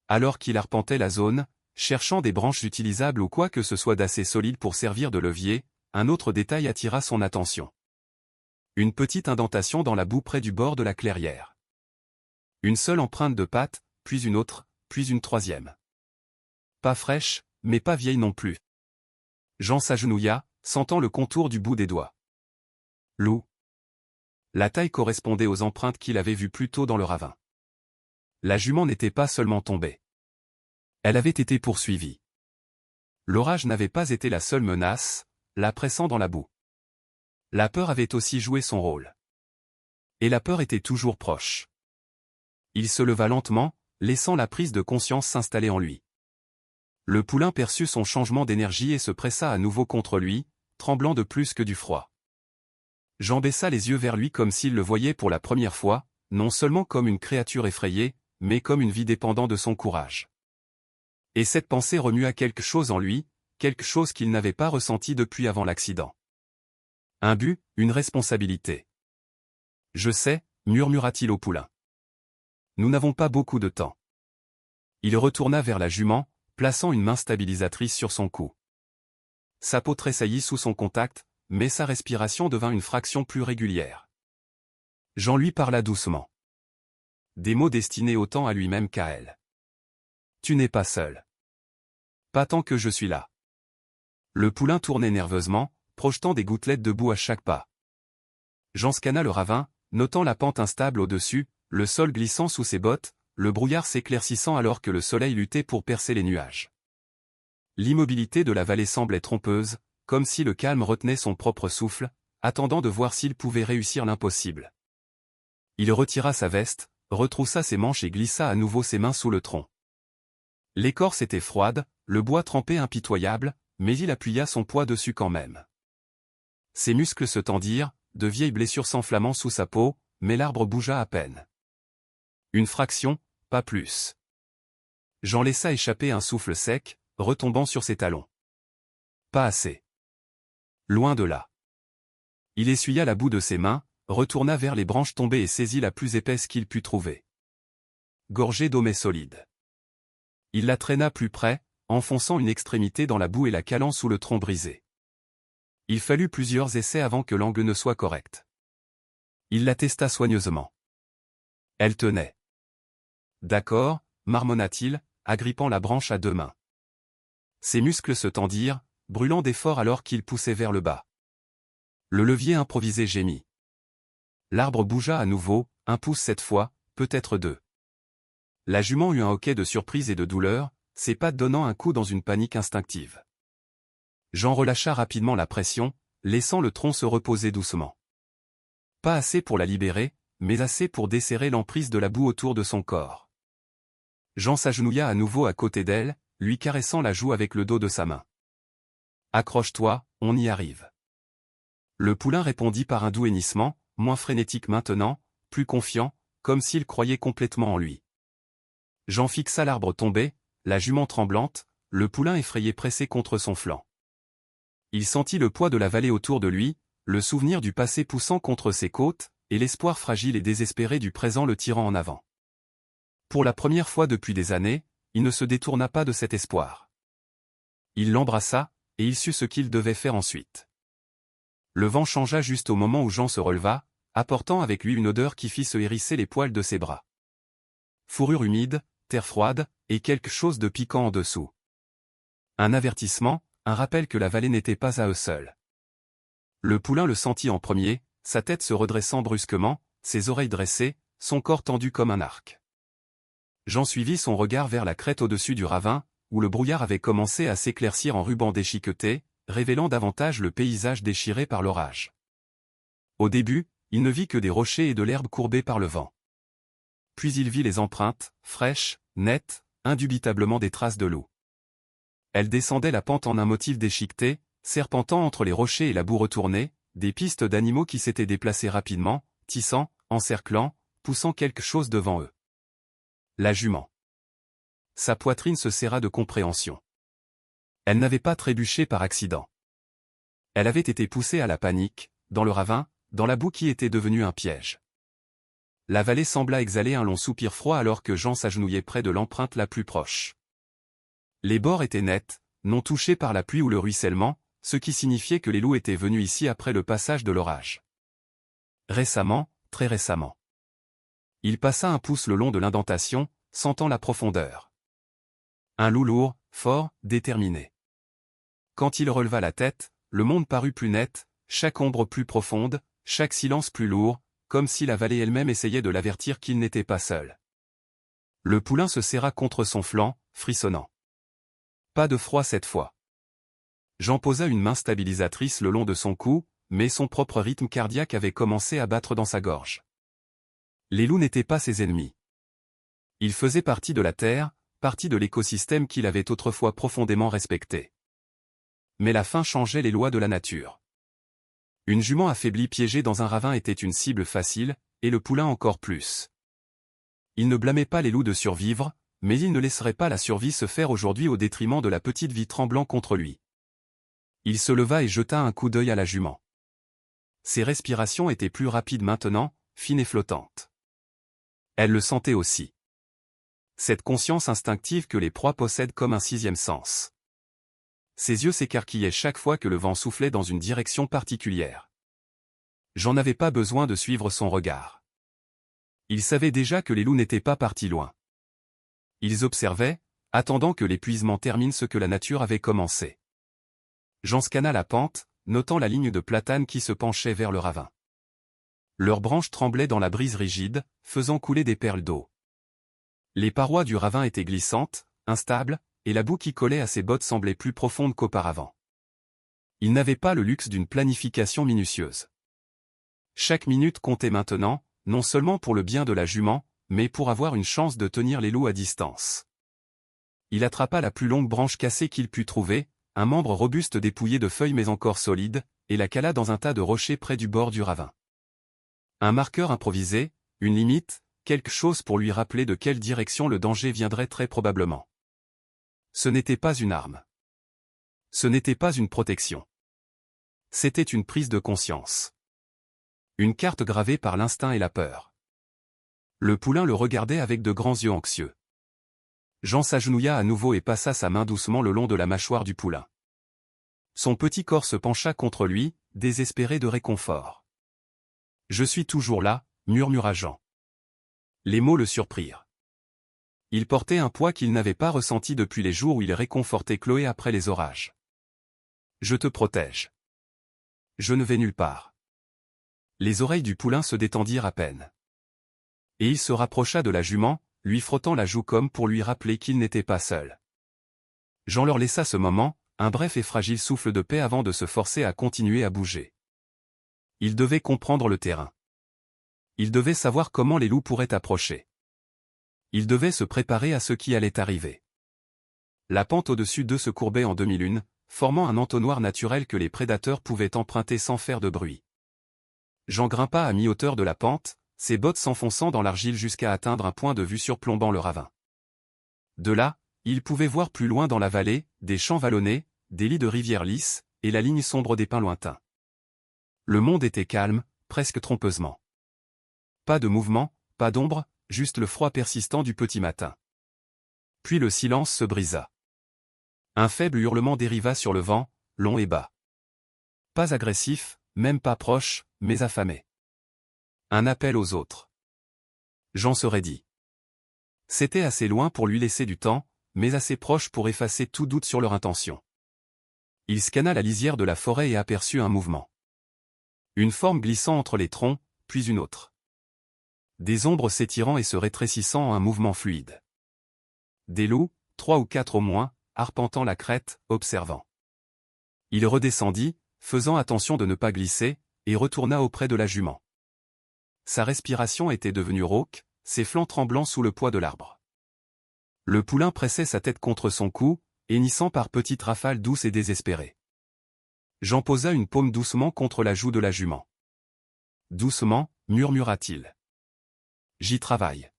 Alors qu'il arpentait la zone, cherchant des branches utilisables ou quoi que ce soit d'assez solide pour servir de levier, un autre détail attira son attention. Une petite indentation dans la boue près du bord de la clairière. Une seule empreinte de patte, puis une autre, puis une troisième. Pas fraîche, mais pas vieille non plus. Jean s'agenouilla, sentant le contour du bout des doigts. Loup. La taille correspondait aux empreintes qu'il avait vues plus tôt dans le ravin. La jument n'était pas seulement tombée. Elle avait été poursuivie. L'orage n'avait pas été la seule menace, la pressant dans la boue. La peur avait aussi joué son rôle. Et la peur était toujours proche. Il se leva lentement, laissant la prise de conscience s'installer en lui. Le poulain perçut son changement d'énergie et se pressa à nouveau contre lui, tremblant de plus que du froid. Jean baissa les yeux vers lui comme s'il le voyait pour la première fois, non seulement comme une créature effrayée, mais comme une vie dépendant de son courage. Et cette pensée remua quelque chose en lui, quelque chose qu'il n'avait pas ressenti depuis avant l'accident. Un but, une responsabilité. « Je sais », murmura-t-il au poulain. « Nous n'avons pas beaucoup de temps. » Il retourna vers la jument, plaçant une main stabilisatrice sur son cou. Sa peau tressaillit sous son contact, mais sa respiration devint une fraction plus régulière. Jean lui parla doucement. Des mots destinés autant à lui-même qu'à elle. « Tu n'es pas seul. Pas tant que je suis là. » Le poulain tournait nerveusement, projetant des gouttelettes de boue à chaque pas. Jean scana le ravin, notant la pente instable au-dessus, le sol glissant sous ses bottes, le brouillard s'éclaircissant alors que le soleil luttait pour percer les nuages. L'immobilité de la vallée semblait trompeuse, comme si le calme retenait son propre souffle, attendant de voir s'il pouvait réussir l'impossible. Il retira sa veste, retroussa ses manches et glissa à nouveau ses mains sous le tronc. L'écorce était froide, le bois trempé impitoyable, mais il appuya son poids dessus quand même. Ses muscles se tendirent, de vieilles blessures s'enflammant sous sa peau, mais l'arbre bougea à peine. Une fraction, pas plus. Jean laissa échapper un souffle sec, retombant sur ses talons. Pas assez. Loin de là. Il essuya la boue de ses mains, retourna vers les branches tombées et saisit la plus épaisse qu'il put trouver. Gorgée d'eau mais solide. Il la traîna plus près, enfonçant une extrémité dans la boue et la calant sous le tronc brisé. Il fallut plusieurs essais avant que l'angle ne soit correct. Il la testa soigneusement. Elle tenait. D'accord, marmonna-t-il, agrippant la branche à deux mains. Ses muscles se tendirent, brûlant d'effort alors qu'il poussait vers le bas. Le levier improvisé gémit. L'arbre bougea à nouveau, 1 pouce cette fois, peut-être 2. La jument eut un hoquet de surprise et de douleur, ses pattes donnant un coup dans une panique instinctive. Jean relâcha rapidement la pression, laissant le tronc se reposer doucement. Pas assez pour la libérer, mais assez pour desserrer l'emprise de la boue autour de son corps. Jean s'agenouilla à nouveau à côté d'elle, lui caressant la joue avec le dos de sa main. « Accroche-toi, on y arrive. » Le poulain répondit par un doux hennissement, moins frénétique maintenant, plus confiant, comme s'il croyait complètement en lui. Jean fixa l'arbre tombé, la jument tremblante, le poulain effrayé pressé contre son flanc. Il sentit le poids de la vallée autour de lui, le souvenir du passé poussant contre ses côtes, et l'espoir fragile et désespéré du présent le tirant en avant. Pour la première fois depuis des années, il ne se détourna pas de cet espoir. Il l'embrassa, et il sut ce qu'il devait faire ensuite. Le vent changea juste au moment où Jean se releva, apportant avec lui une odeur qui fit se hérisser les poils de ses bras. Fourrure humide, terre froide, et quelque chose de piquant en dessous. Un avertissement, un rappel que la vallée n'était pas à eux seuls. Le poulain le sentit en premier, sa tête se redressant brusquement, ses oreilles dressées, son corps tendu comme un arc. Jean suivit son regard vers la crête au-dessus du ravin, où le brouillard avait commencé à s'éclaircir en rubans déchiquetés, révélant davantage le paysage déchiré par l'orage. Au début, il ne vit que des rochers et de l'herbe courbée par le vent. Puis il vit les empreintes, fraîches, nettes, indubitablement des traces de loup. Elles descendaient la pente en un motif déchiqueté, serpentant entre les rochers et la boue retournée, des pistes d'animaux qui s'étaient déplacés rapidement, tissant, encerclant, poussant quelque chose devant eux. La jument. Sa poitrine se serra de compréhension. Elle n'avait pas trébuché par accident. Elle avait été poussée à la panique, dans le ravin, dans la boue qui était devenue un piège. La vallée sembla exhaler un long soupir froid alors que Jean s'agenouillait près de l'empreinte la plus proche. Les bords étaient nets, non touchés par la pluie ou le ruissellement, ce qui signifiait que les loups étaient venus ici après le passage de l'orage. Récemment, très récemment. Il passa un pouce le long de l'indentation, sentant la profondeur. Un loup lourd, fort, déterminé. Quand il releva la tête, le monde parut plus net, chaque ombre plus profonde, chaque silence plus lourd, comme si la vallée elle-même essayait de l'avertir qu'il n'était pas seul. Le poulain se serra contre son flanc, frissonnant. Pas de froid cette fois. Jean posa une main stabilisatrice le long de son cou, mais son propre rythme cardiaque avait commencé à battre dans sa gorge. Les loups n'étaient pas ses ennemis. Ils faisaient partie de la terre, partie de l'écosystème qu'il avait autrefois profondément respecté. Mais la faim changeait les lois de la nature. Une jument affaiblie piégée dans un ravin était une cible facile, et le poulain encore plus. Il ne blâmait pas les loups de survivre, mais il ne laisserait pas la survie se faire aujourd'hui au détriment de la petite vie tremblant contre lui. Il se leva et jeta un coup d'œil à la jument. Ses respirations étaient plus rapides maintenant, fines et flottantes. Elle le sentait aussi. Cette conscience instinctive que les proies possèdent comme un sixième sens. Ses yeux s'écarquillaient chaque fois que le vent soufflait dans une direction particulière. J'en avais pas besoin de suivre son regard. Il savait déjà que les loups n'étaient pas partis loin. Ils observaient, attendant que l'épuisement termine ce que la nature avait commencé. Jean scana la pente, notant la ligne de platanes qui se penchait vers le ravin. Leurs branches tremblaient dans la brise rigide, faisant couler des perles d'eau. Les parois du ravin étaient glissantes, instables, et la boue qui collait à ses bottes semblait plus profonde qu'auparavant. Il n'avait pas le luxe d'une planification minutieuse. Chaque minute comptait maintenant, non seulement pour le bien de la jument, mais pour avoir une chance de tenir les loups à distance. Il attrapa la plus longue branche cassée qu'il put trouver, un membre robuste dépouillé de feuilles mais encore solide, et la cala dans un tas de rochers près du bord du ravin. Un marqueur improvisé, une limite, quelque chose pour lui rappeler de quelle direction le danger viendrait très probablement. Ce n'était pas une arme. Ce n'était pas une protection. C'était une prise de conscience. Une carte gravée par l'instinct et la peur. Le poulain le regardait avec de grands yeux anxieux. Jean s'agenouilla à nouveau et passa sa main doucement le long de la mâchoire du poulain. Son petit corps se pencha contre lui, désespéré de réconfort. « Je suis toujours là », murmura Jean. Les mots le surprirent. Il portait un poids qu'il n'avait pas ressenti depuis les jours où il réconfortait Chloé après les orages. « Je te protège. Je ne vais nulle part. » Les oreilles du poulain se détendirent à peine. Et il se rapprocha de la jument, lui frottant la joue comme pour lui rappeler qu'il n'était pas seul. Jean leur laissa ce moment, un bref et fragile souffle de paix avant de se forcer à continuer à bouger. Il devait comprendre le terrain. Il devait savoir comment les loups pourraient approcher. Il devait se préparer à ce qui allait arriver. La pente au-dessus d'eux se courbait en demi-lune, formant un entonnoir naturel que les prédateurs pouvaient emprunter sans faire de bruit. Jean grimpa à mi-hauteur de la pente, ses bottes s'enfonçant dans l'argile jusqu'à atteindre un point de vue surplombant le ravin. De là, il pouvait voir plus loin dans la vallée, des champs vallonnés, des lits de rivières lisses, et la ligne sombre des pins lointains. Le monde était calme, presque trompeusement. Pas de mouvement, pas d'ombre, juste le froid persistant du petit matin. Puis le silence se brisa. Un faible hurlement dériva sur le vent, long et bas. Pas agressif, même pas proche, mais affamé. Un appel aux autres. Jean se raidit. C'était assez loin pour lui laisser du temps, mais assez proche pour effacer tout doute sur leur intention. Il scanna la lisière de la forêt et aperçut un mouvement. Une forme glissant entre les troncs, puis une autre. Des ombres s'étirant et se rétrécissant en un mouvement fluide. Des loups, 3 ou 4 au moins, arpentant la crête, observant. Il redescendit, faisant attention de ne pas glisser, et retourna auprès de la jument. Sa respiration était devenue rauque, ses flancs tremblants sous le poids de l'arbre. Le poulain pressait sa tête contre son cou, hennissant par petites rafales douces et désespérées. Jean posa une paume doucement contre la joue de la jument. Doucement, murmura-t-il. J'y travaille.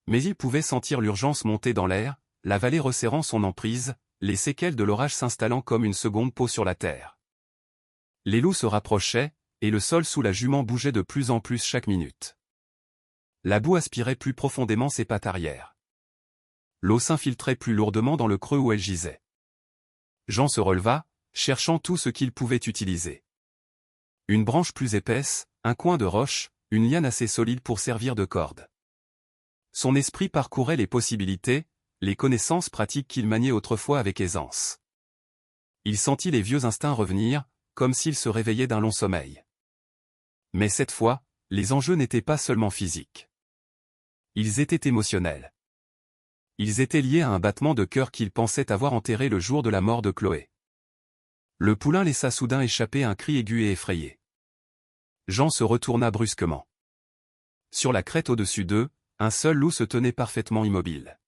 Mais il pouvait sentir l'urgence monter dans l'air, la vallée resserrant son emprise, les séquelles de l'orage s'installant comme une seconde peau sur la terre. Les loups se rapprochaient, et le sol sous la jument bougeait de plus en plus chaque minute. La boue aspirait plus profondément ses pattes arrière. L'eau s'infiltrait plus lourdement dans le creux où elle gisait. Jean se releva, cherchant tout ce qu'il pouvait utiliser. Une branche plus épaisse, un coin de roche, une liane assez solide pour servir de corde. Son esprit parcourait les possibilités, les connaissances pratiques qu'il maniait autrefois avec aisance. Il sentit les vieux instincts revenir, comme s'il se réveillait d'un long sommeil. Mais cette fois, les enjeux n'étaient pas seulement physiques. Ils étaient émotionnels. Ils étaient liés à un battement de cœur qu'il pensait avoir enterré le jour de la mort de Chloé. Le poulain laissa soudain échapper un cri aigu et effrayé. Jean se retourna brusquement. Sur la crête au-dessus d'eux, un seul loup se tenait parfaitement immobile.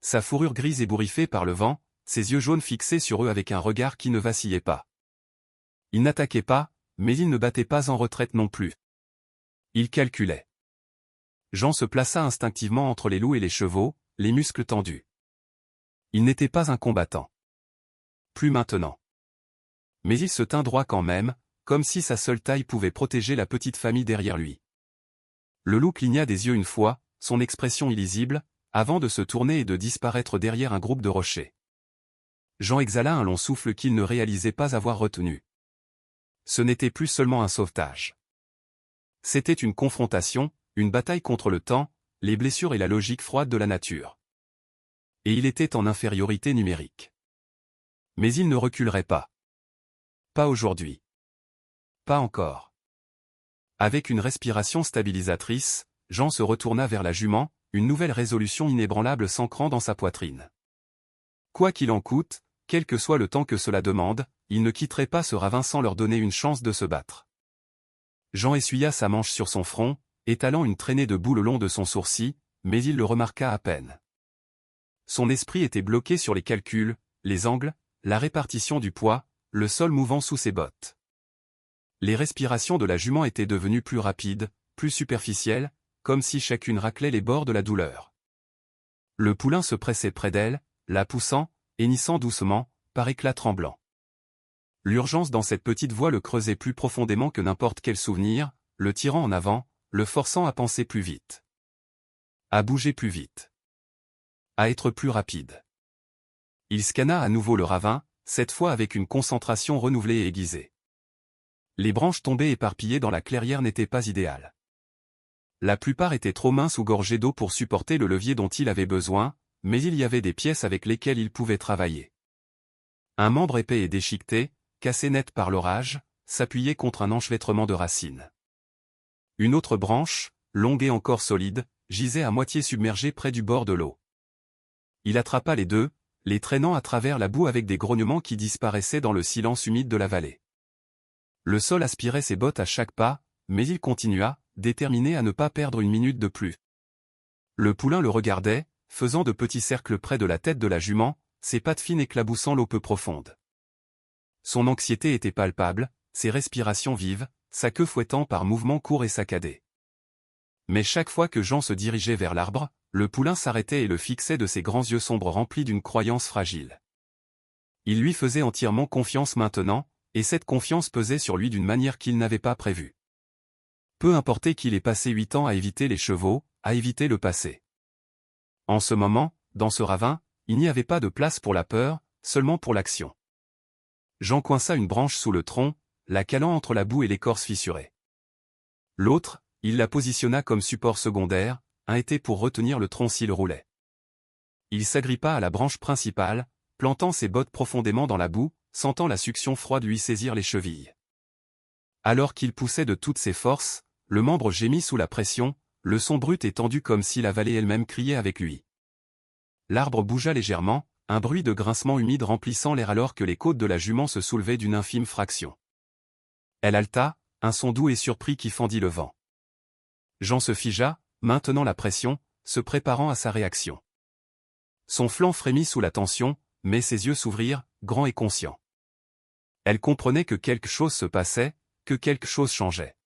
Sa fourrure grise ébouriffée par le vent, ses yeux jaunes fixés sur eux avec un regard qui ne vacillait pas. Il n'attaquait pas, mais il ne battait pas en retraite non plus. Il calculait. Jean se plaça instinctivement entre les loups et les chevaux, les muscles tendus. Il n'était pas un combattant. Plus maintenant. Mais il se tint droit quand même, comme si sa seule taille pouvait protéger la petite famille derrière lui. Le loup cligna des yeux une fois, son expression illisible, avant de se tourner et de disparaître derrière un groupe de rochers. Jean exhala un long souffle qu'il ne réalisait pas avoir retenu. Ce n'était plus seulement un sauvetage. C'était une confrontation, une bataille contre le temps, les blessures et la logique froide de la nature. Et il était en infériorité numérique. Mais il ne reculerait pas. Pas aujourd'hui. Pas encore. Avec une respiration stabilisatrice, Jean se retourna vers la jument, une nouvelle résolution inébranlable s'ancrant dans sa poitrine. Quoi qu'il en coûte, quel que soit le temps que cela demande, il ne quitterait pas ce ravin sans leur donner une chance de se battre. Jean essuya sa manche sur son front, étalant une traînée de boue le long de son sourcil, mais il le remarqua à peine. Son esprit était bloqué sur les calculs, les angles, la répartition du poids, le sol mouvant sous ses bottes. Les respirations de la jument étaient devenues plus rapides, plus superficielles, comme si chacune raclait les bords de la douleur. Le poulain se pressait près d'elle, la poussant, hennissant doucement, par éclats tremblants. L'urgence dans cette petite voix le creusait plus profondément que n'importe quel souvenir, le tirant en avant, le forçant à penser plus vite. À bouger plus vite. À être plus rapide. Il scanna à nouveau le ravin, cette fois avec une concentration renouvelée et aiguisée. Les branches tombées éparpillées dans la clairière n'étaient pas idéales. La plupart étaient trop minces ou gorgées d'eau pour supporter le levier dont il avait besoin, mais il y avait des pièces avec lesquelles il pouvait travailler. Un membre épais et déchiqueté, cassé net par l'orage, s'appuyait contre un enchevêtrement de racines. Une autre branche, longue et encore solide, gisait à moitié submergée près du bord de l'eau. Il attrapa les deux, les traînant à travers la boue avec des grognements qui disparaissaient dans le silence humide de la vallée. Le sol aspirait ses bottes à chaque pas, mais il continua, déterminé à ne pas perdre une minute de plus. Le poulain le regardait, faisant de petits cercles près de la tête de la jument, ses pattes fines éclaboussant l'eau peu profonde. Son anxiété était palpable, ses respirations vives, sa queue fouettant par mouvements courts et saccadés. Mais chaque fois que Jean se dirigeait vers l'arbre, le poulain s'arrêtait et le fixait de ses grands yeux sombres remplis d'une croyance fragile. Il lui faisait entièrement confiance maintenant, et cette confiance pesait sur lui d'une manière qu'il n'avait pas prévue. Peu importait qu'il ait passé 8 ans à éviter les chevaux, à éviter le passé. En ce moment, dans ce ravin, il n'y avait pas de place pour la peur, seulement pour l'action. Jean coinça une branche sous le tronc, la calant entre la boue et l'écorce fissurée. L'autre, il la positionna comme support secondaire, un été pour retenir le tronc s'il roulait. Il s'agrippa à la branche principale, plantant ses bottes profondément dans la boue, sentant la succion froide lui saisir les chevilles. Alors qu'il poussait de toutes ses forces, le membre gémit sous la pression, le son brut et tendu comme si la vallée elle-même criait avec lui. L'arbre bougea légèrement, un bruit de grincement humide remplissant l'air alors que les côtes de la jument se soulevaient d'une infime fraction. Elle haleta, un son doux et surpris qui fendit le vent. Jean se figea, maintenant la pression, se préparant à sa réaction. Son flanc frémit sous la tension, mais ses yeux s'ouvrirent, grands et conscients. Elle comprenait que quelque chose se passait, que quelque chose changeait.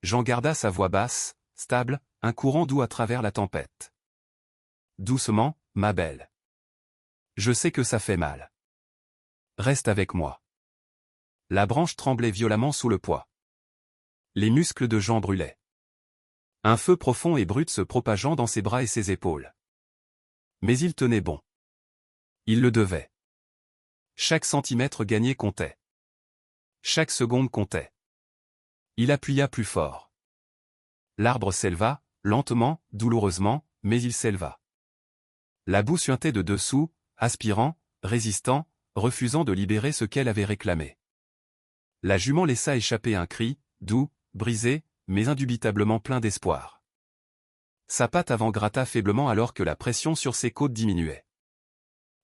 Jean garda sa voix basse, stable, un courant doux à travers la tempête. Doucement, ma belle. Je sais que ça fait mal. Reste avec moi. La branche tremblait violemment sous le poids. Les muscles de Jean brûlaient. Un feu profond et brut se propageant dans ses bras et ses épaules. Mais il tenait bon. Il le devait. Chaque centimètre gagné comptait. Chaque seconde comptait. Il appuya plus fort. L'arbre s'éleva, lentement, douloureusement, mais il s'éleva. La boue suintait de dessous, aspirant, résistant, refusant de libérer ce qu'elle avait réclamé. La jument laissa échapper un cri, doux, brisé, mais indubitablement plein d'espoir. Sa patte avant gratta faiblement alors que la pression sur ses côtes diminuait.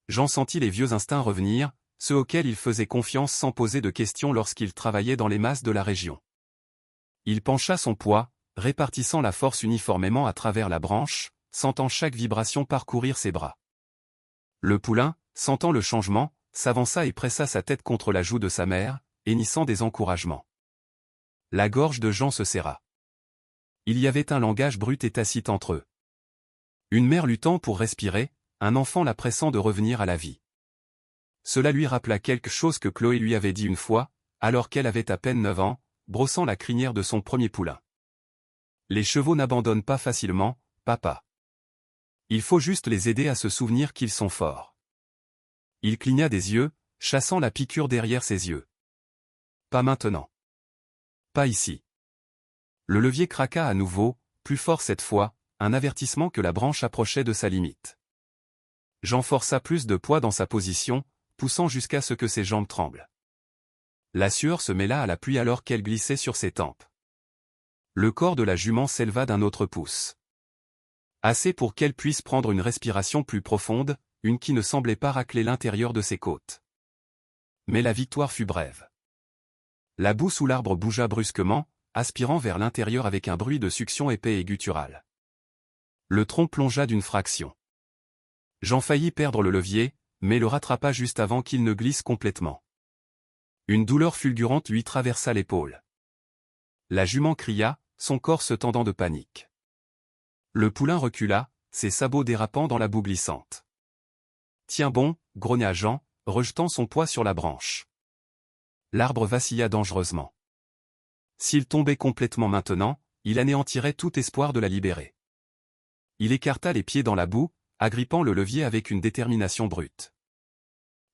Jean sentit les vieux instincts revenir, ceux auxquels il faisait confiance sans poser de questions lorsqu'il travaillait dans les masses de la région. Il pencha son poids, répartissant la force uniformément à travers la branche, sentant chaque vibration parcourir ses bras. Le poulain, sentant le changement, s'avança et pressa sa tête contre la joue de sa mère, hennissant des encouragements. La gorge de Jean se serra. Il y avait un langage brut et tacite entre eux. Une mère luttant pour respirer, un enfant la pressant de revenir à la vie. Cela lui rappela quelque chose que Chloé lui avait dit une fois, alors qu'elle avait à peine 9 ans, brossant la crinière de son premier poulain. Les chevaux n'abandonnent pas facilement, papa. Il faut juste les aider à se souvenir qu'ils sont forts. Il cligna des yeux, chassant la piqûre derrière ses yeux. Pas maintenant. Pas ici. Le levier craqua à nouveau, plus fort cette fois, un avertissement que la branche approchait de sa limite. Jean força plus de poids dans sa position, poussant jusqu'à ce que ses jambes tremblent. La sueur se mêla à la pluie alors qu'elle glissait sur ses tempes. Le corps de la jument s'éleva d'un autre pouce. Assez pour qu'elle puisse prendre une respiration plus profonde, une qui ne semblait pas racler l'intérieur de ses côtes. Mais la victoire fut brève. La boue sous l'arbre bougea brusquement, aspirant vers l'intérieur avec un bruit de succion épais et guttural. Le tronc plongea d'une fraction. Jean faillit perdre le levier, mais le rattrapa juste avant qu'il ne glisse complètement. Une douleur fulgurante lui traversa l'épaule. La jument cria, son corps se tendant de panique. Le poulain recula, ses sabots dérapant dans la boue glissante. « Tiens bon », grogna Jean, rejetant son poids sur la branche. L'arbre vacilla dangereusement. S'il tombait complètement maintenant, il anéantirait tout espoir de la libérer. Il écarta les pieds dans la boue, agrippant le levier avec une détermination brute.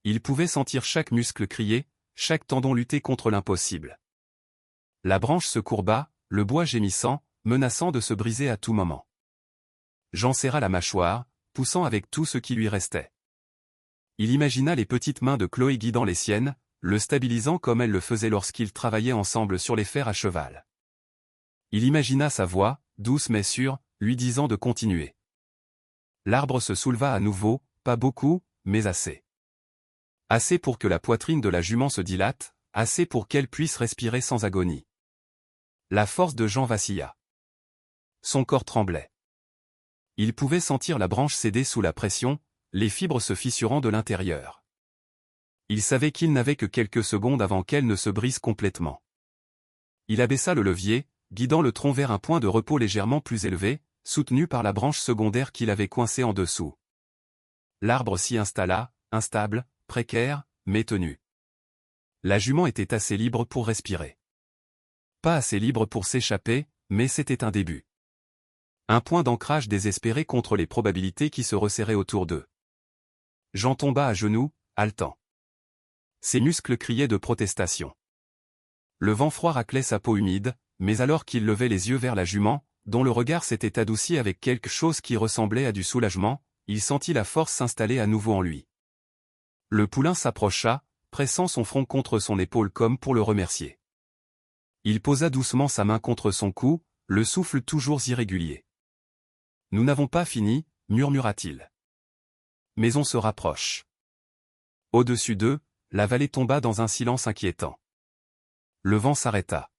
Il pouvait sentir chaque muscle crier, chaque tendon lutter contre l'impossible. La branche se courba, le bois gémissant, menaçant de se briser à tout moment. Jean serra la mâchoire, poussant avec tout ce qui lui restait. Il imagina les petites mains de Chloé guidant les siennes, le stabilisant comme elle le faisait lorsqu'ils travaillaient ensemble sur les fers à cheval. Il imagina sa voix, douce mais sûre, lui disant de continuer. L'arbre se souleva à nouveau, pas beaucoup, mais assez. Assez pour que la poitrine de la jument se dilate, assez pour qu'elle puisse respirer sans agonie. La force de Jean vacilla. Son corps tremblait. Il pouvait sentir la branche céder sous la pression, les fibres se fissurant de l'intérieur. Il savait qu'il n'avait que quelques secondes avant qu'elle ne se brise complètement. Il abaissa le levier, guidant le tronc vers un point de repos légèrement plus élevé, soutenu par la branche secondaire qu'il avait coincée en dessous. L'arbre s'y installa, instable, précaire, mais tenu. La jument était assez libre pour respirer. Pas assez libre pour s'échapper, mais c'était un début. Un point d'ancrage désespéré contre les probabilités qui se resserraient autour d'eux. Jean tomba à genoux, haletant. Ses muscles criaient de protestation. Le vent froid raclait sa peau humide, mais alors qu'il levait les yeux vers la jument, dont le regard s'était adouci avec quelque chose qui ressemblait à du soulagement, il sentit la force s'installer à nouveau en lui. Le poulain s'approcha, pressant son front contre son épaule comme pour le remercier. Il posa doucement sa main contre son cou, le souffle toujours irrégulier. « Nous n'avons pas fini », murmura-t-il. « Mais on se rapproche. » Au-dessus d'eux, la vallée tomba dans un silence inquiétant. Le vent s'arrêta.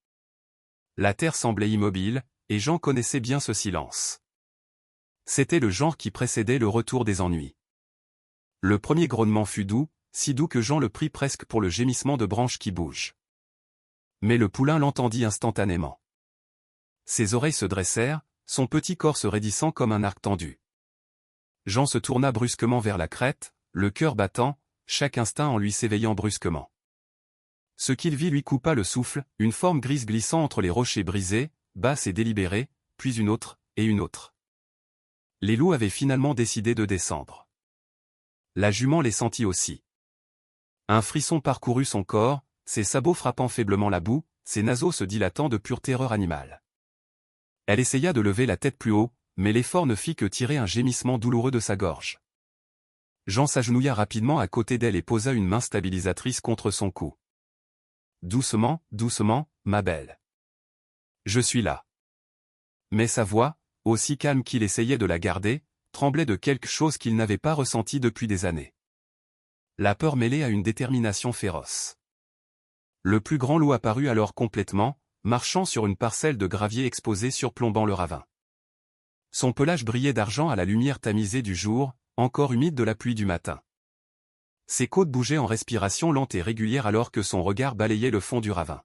La terre semblait immobile, et Jean connaissait bien ce silence. C'était le genre qui précédait le retour des ennuis. Le premier grognement fut doux, si doux que Jean le prit presque pour le gémissement de branches qui bougent. Mais le poulain l'entendit instantanément. Ses oreilles se dressèrent, son petit corps se raidissant comme un arc tendu. Jean se tourna brusquement vers la crête, le cœur battant, chaque instinct en lui s'éveillant brusquement. Ce qu'il vit lui coupa le souffle, une forme grise glissant entre les rochers brisés, basse et délibérée, puis une autre, et une autre. Les loups avaient finalement décidé de descendre. La jument les sentit aussi. Un frisson parcourut son corps, ses sabots frappant faiblement la boue, ses naseaux se dilatant de pure terreur animale. Elle essaya de lever la tête plus haut, mais l'effort ne fit que tirer un gémissement douloureux de sa gorge. Jean s'agenouilla rapidement à côté d'elle et posa une main stabilisatrice contre son cou. « Doucement, doucement, ma belle. Je suis là. » Mais sa voix, aussi calme qu'il essayait de la garder, tremblait de quelque chose qu'il n'avait pas ressenti depuis des années. La peur mêlée à une détermination féroce. Le plus grand loup apparut alors complètement, marchant sur une parcelle de gravier exposée surplombant le ravin. Son pelage brillait d'argent à la lumière tamisée du jour, encore humide de la pluie du matin. Ses côtes bougeaient en respiration lente et régulière alors que son regard balayait le fond du ravin.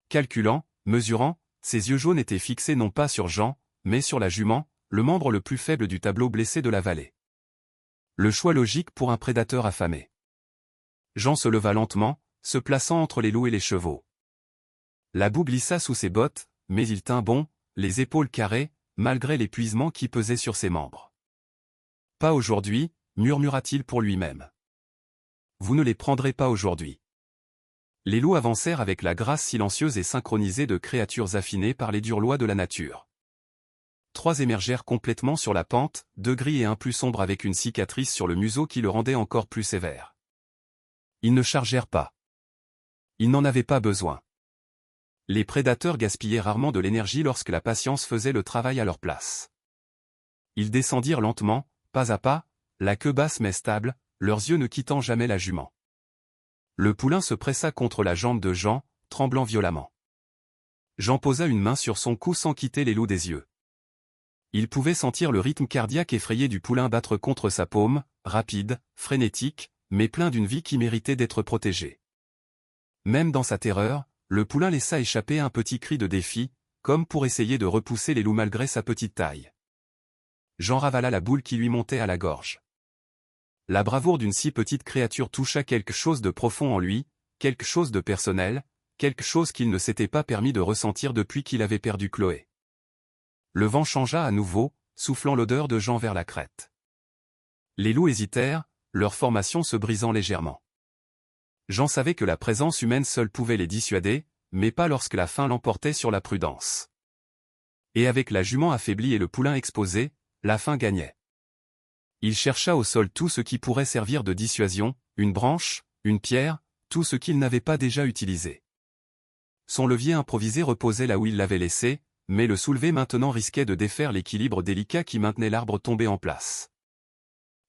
Calculant, mesurant, ses yeux jaunes étaient fixés non pas sur Jean, mais sur la jument, le membre le plus faible du tableau blessé de la vallée. Le choix logique pour un prédateur affamé. Jean se leva lentement, se plaçant entre les loups et les chevaux. La boue glissa sous ses bottes, mais il tint bon, les épaules carrées, malgré l'épuisement qui pesait sur ses membres. « Pas aujourd'hui », murmura-t-il pour lui-même. « Vous ne les prendrez pas aujourd'hui. » Les loups avancèrent avec la grâce silencieuse et synchronisée de créatures affinées par les dures lois de la nature. 3 émergèrent complètement sur la pente, 2 gris et un plus sombre avec une cicatrice sur le museau qui le rendait encore plus sévère. Ils ne chargèrent pas. Ils n'en avaient pas besoin. Les prédateurs gaspillaient rarement de l'énergie lorsque la patience faisait le travail à leur place. Ils descendirent lentement, pas à pas, la queue basse mais stable, leurs yeux ne quittant jamais la jument. Le poulain se pressa contre la jambe de Jean, tremblant violemment. Jean posa une main sur son cou sans quitter les loups des yeux. Il pouvait sentir le rythme cardiaque effrayé du poulain battre contre sa paume, rapide, frénétique, mais plein d'une vie qui méritait d'être protégée. Même dans sa terreur, le poulain laissa échapper un petit cri de défi, comme pour essayer de repousser les loups malgré sa petite taille. Jean ravala la boule qui lui montait à la gorge. La bravoure d'une si petite créature toucha quelque chose de profond en lui, quelque chose de personnel, quelque chose qu'il ne s'était pas permis de ressentir depuis qu'il avait perdu Chloé. Le vent changea à nouveau, soufflant l'odeur de Jean vers la crête. Les loups hésitèrent, leur formation se brisant légèrement. Jean savait que la présence humaine seule pouvait les dissuader, mais pas lorsque la faim l'emportait sur la prudence. Et avec la jument affaiblie et le poulain exposé, la faim gagnait. Il chercha au sol tout ce qui pourrait servir de dissuasion, une branche, une pierre, tout ce qu'il n'avait pas déjà utilisé. Son levier improvisé reposait là où il l'avait laissé, mais le soulever maintenant risquait de défaire l'équilibre délicat qui maintenait l'arbre tombé en place.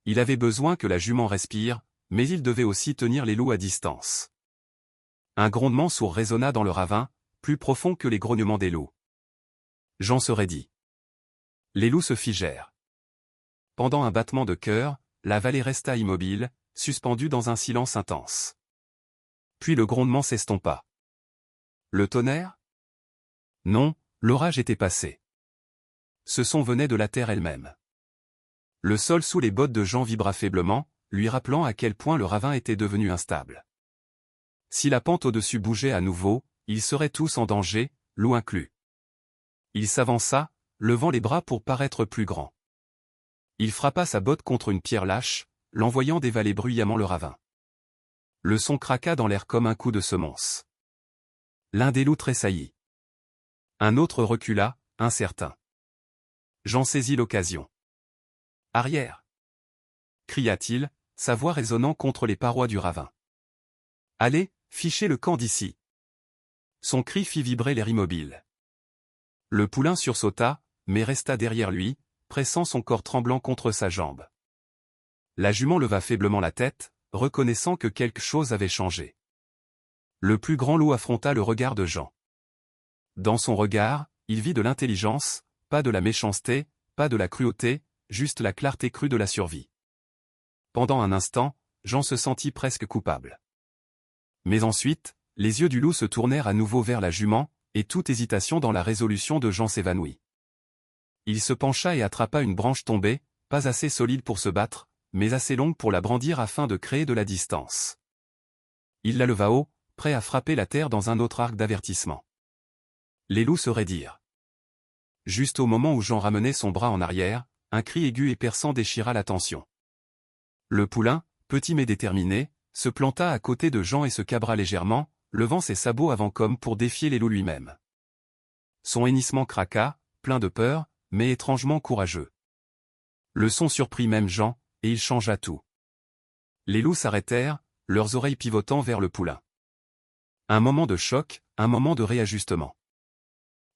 Il avait besoin que la jument respire, mais il devait aussi tenir les loups à distance. Un grondement sourd résonna dans le ravin, plus profond que les grognements des loups. Jean se raidit. Les loups se figèrent. Pendant un battement de cœur, la vallée resta immobile, suspendue dans un silence intense. Puis le grondement s'estompa. Le tonnerre? Non, l'orage était passé. Ce son venait de la terre elle-même. Le sol sous les bottes de Jean vibra faiblement, lui rappelant à quel point le ravin était devenu instable. Si la pente au-dessus bougeait à nouveau, ils seraient tous en danger, loup inclus. Il s'avança, levant les bras pour paraître plus grand. Il frappa sa botte contre une pierre lâche, l'envoyant dévaler bruyamment le ravin. Le son craqua dans l'air comme un coup de semonce. L'un des loups tressaillit. Un autre recula, incertain. Jean saisit l'occasion. « Arrière !» cria-t-il, sa voix résonnant contre les parois du ravin. « Allez, fichez le camp d'ici !» Son cri fit vibrer l'air immobile. Le poulain sursauta, mais resta derrière lui, pressant son corps tremblant contre sa jambe. La jument leva faiblement la tête, reconnaissant que quelque chose avait changé. Le plus grand loup affronta le regard de Jean. Dans son regard, il vit de l'intelligence, pas de la méchanceté, pas de la cruauté, juste la clarté crue de la survie. Pendant un instant, Jean se sentit presque coupable. Mais ensuite, les yeux du loup se tournèrent à nouveau vers la jument, et toute hésitation dans la résolution de Jean s'évanouit. Il se pencha et attrapa une branche tombée, pas assez solide pour se battre, mais assez longue pour la brandir afin de créer de la distance. Il la leva haut, prêt à frapper la terre dans un autre arc d'avertissement. Les loups se raidirent. Juste au moment où Jean ramenait son bras en arrière, un cri aigu et perçant déchira la tension. Le poulain, petit mais déterminé, se planta à côté de Jean et se cabra légèrement, levant ses sabots avant comme pour défier les loups lui-même. Son hennissement craqua, plein de peur, mais étrangement courageux. Le son surprit même Jean, et il changea tout. Les loups s'arrêtèrent, leurs oreilles pivotant vers le poulain. Un moment de choc, un moment de réajustement.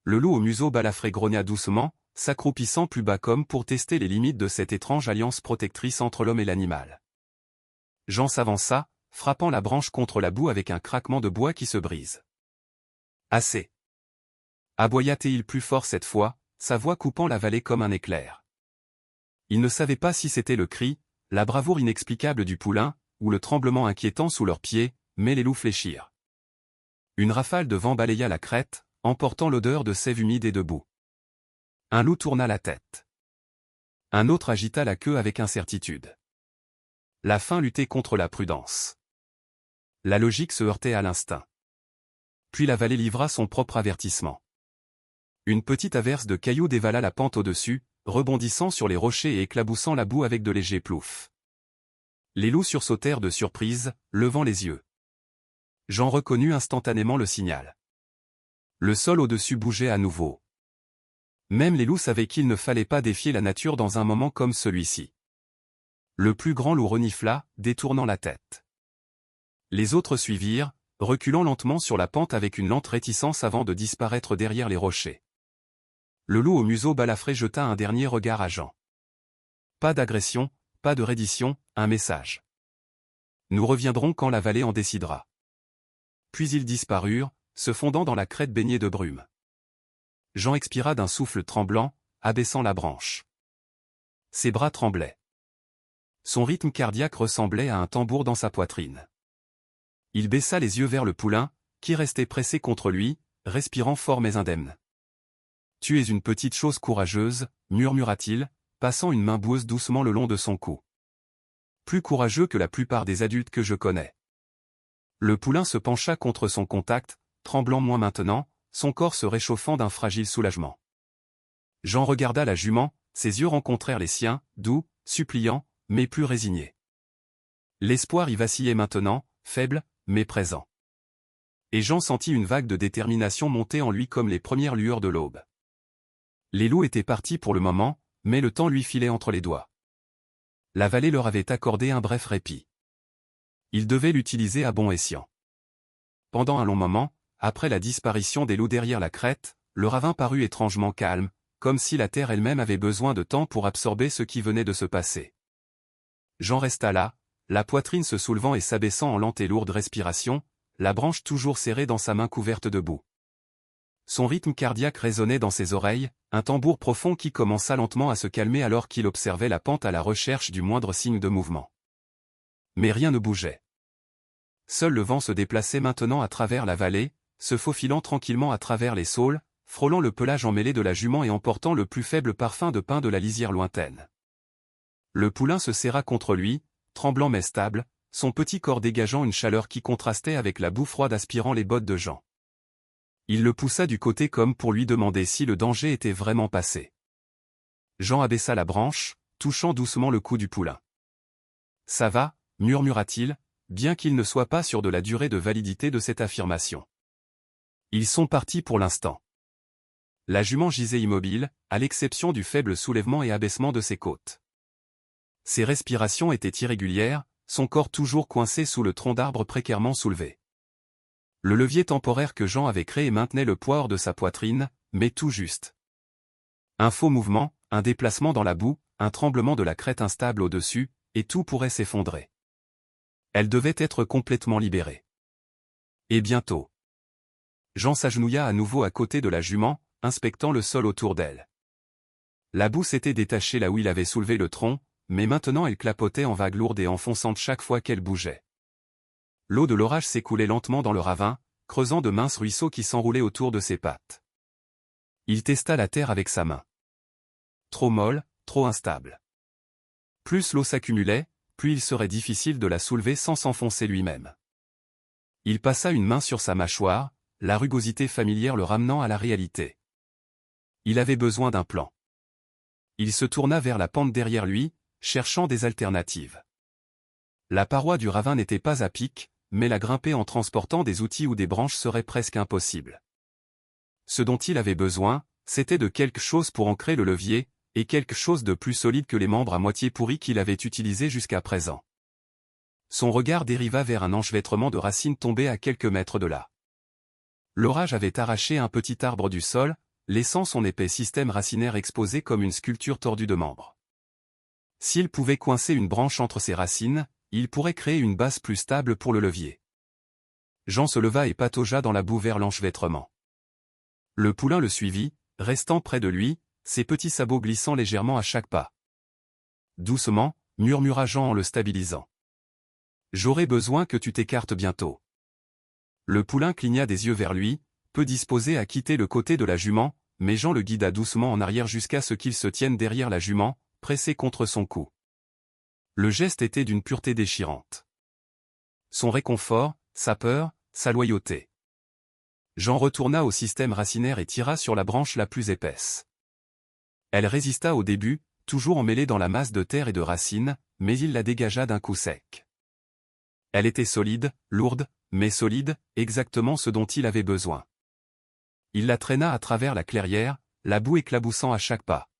Le loup au museau balafré grogna doucement, s'accroupissant plus bas comme pour tester les limites de cette étrange alliance protectrice entre l'homme et l'animal. Jean s'avança, frappant la branche contre la boue avec un craquement de bois qui se brise. Assez. Aboya-t-il plus fort cette fois, sa voix coupant la vallée comme un éclair. Il ne savait pas si c'était le cri, la bravoure inexplicable du poulain, ou le tremblement inquiétant sous leurs pieds, mais les loups fléchirent. Une rafale de vent balaya la crête, emportant l'odeur de sève humide et de boue. Un loup tourna la tête. Un autre agita la queue avec incertitude. La faim luttait contre la prudence. La logique se heurtait à l'instinct. Puis la vallée livra son propre avertissement. Une petite averse de cailloux dévala la pente au-dessus, rebondissant sur les rochers et éclaboussant la boue avec de légers ploufs. Les loups sursautèrent de surprise, levant les yeux. Jean reconnut instantanément le signal. Le sol au-dessus bougeait à nouveau. Même les loups savaient qu'il ne fallait pas défier la nature dans un moment comme celui-ci. Le plus grand loup renifla, détournant la tête. Les autres suivirent, reculant lentement sur la pente avec une lente réticence avant de disparaître derrière les rochers. Le loup au museau balafré jeta un dernier regard à Jean. Pas d'agression, pas de reddition, un message. Nous reviendrons quand la vallée en décidera. Puis ils disparurent, se fondant dans la crête baignée de brume. Jean expira d'un souffle tremblant, abaissant la branche. Ses bras tremblaient. Son rythme cardiaque ressemblait à un tambour dans sa poitrine. Il baissa les yeux vers le poulain, qui restait pressé contre lui, respirant fort mais indemne. « Tu es une petite chose courageuse, murmura-t-il, passant une main boueuse doucement le long de son cou. Plus courageux que la plupart des adultes que je connais. » Le poulain se pencha contre son contact, tremblant moins maintenant, son corps se réchauffant d'un fragile soulagement. Jean regarda la jument, ses yeux rencontrèrent les siens, doux, suppliants, mais plus résignés. L'espoir y vacillait maintenant, faible, mais présent. Et Jean sentit une vague de détermination monter en lui comme les premières lueurs de l'aube. Les loups étaient partis pour le moment, mais le temps lui filait entre les doigts. La vallée leur avait accordé un bref répit. Ils devaient l'utiliser à bon escient. Pendant un long moment, après la disparition des loups derrière la crête, le ravin parut étrangement calme, comme si la terre elle-même avait besoin de temps pour absorber ce qui venait de se passer. Jean resta là, la poitrine se soulevant et s'abaissant en lente et lourde respiration, la branche toujours serrée dans sa main couverte de boue. Son rythme cardiaque résonnait dans ses oreilles, un tambour profond qui commença lentement à se calmer alors qu'il observait la pente à la recherche du moindre signe de mouvement. Mais rien ne bougeait. Seul le vent se déplaçait maintenant à travers la vallée, se faufilant tranquillement à travers les saules, frôlant le pelage emmêlé de la jument et emportant le plus faible parfum de pin de la lisière lointaine. Le poulain se serra contre lui, tremblant mais stable, son petit corps dégageant une chaleur qui contrastait avec la boue froide aspirant les bottes de Jean. Il le poussa du côté comme pour lui demander si le danger était vraiment passé. Jean abaissa la branche, touchant doucement le cou du poulain. « Ça va » murmura-t-il, bien qu'il ne soit pas sûr de la durée de validité de cette affirmation. Ils sont partis pour l'instant. La jument gisait immobile, à l'exception du faible soulèvement et abaissement de ses côtes. Ses respirations étaient irrégulières, son corps toujours coincé sous le tronc d'arbre précairement soulevé. Le levier temporaire que Jean avait créé maintenait le poids hors de sa poitrine, mais tout juste. Un faux mouvement, un déplacement dans la boue, un tremblement de la crête instable au-dessus, et tout pourrait s'effondrer. Elle devait être complètement libérée. Et bientôt. Jean s'agenouilla à nouveau à côté de la jument, inspectant le sol autour d'elle. La boue s'était détachée là où il avait soulevé le tronc, mais maintenant elle clapotait en vagues lourdes et enfonçantes chaque fois qu'elle bougeait. L'eau de l'orage s'écoulait lentement dans le ravin, creusant de minces ruisseaux qui s'enroulaient autour de ses pattes. Il testa la terre avec sa main. Trop molle, trop instable. Plus l'eau s'accumulait, plus il serait difficile de la soulever sans s'enfoncer lui-même. Il passa une main sur sa mâchoire, la rugosité familière le ramenant à la réalité. Il avait besoin d'un plan. Il se tourna vers la pente derrière lui, cherchant des alternatives. La paroi du ravin n'était pas à pic, mais la grimper en transportant des outils ou des branches serait presque impossible. Ce dont il avait besoin, c'était de quelque chose pour ancrer le levier, et quelque chose de plus solide que les membres à moitié pourris qu'il avait utilisés jusqu'à présent. Son regard dériva vers un enchevêtrement de racines tombées à quelques mètres de là. L'orage avait arraché un petit arbre du sol, laissant son épais système racinaire exposé comme une sculpture tordue de membres. S'il pouvait coincer une branche entre ses racines, il pourrait créer une base plus stable pour le levier. Jean se leva et pataugea dans la boue vers l'enchevêtrement. Le poulain le suivit, restant près de lui, ses petits sabots glissant légèrement à chaque pas. Doucement, murmura Jean en le stabilisant. « J'aurai besoin que tu t'écartes bientôt. » Le poulain cligna des yeux vers lui, peu disposé à quitter le côté de la jument, mais Jean le guida doucement en arrière jusqu'à ce qu'il se tienne derrière la jument, pressé contre son cou. Le geste était d'une pureté déchirante. Son réconfort, sa peur, sa loyauté. Jean retourna au système racinaire et tira sur la branche la plus épaisse. Elle résista au début, toujours emmêlée dans la masse de terre et de racines, mais il la dégagea d'un coup sec. Elle était solide, lourde, mais solide, exactement ce dont il avait besoin. Il la traîna à travers la clairière, la boue éclaboussant à chaque pas.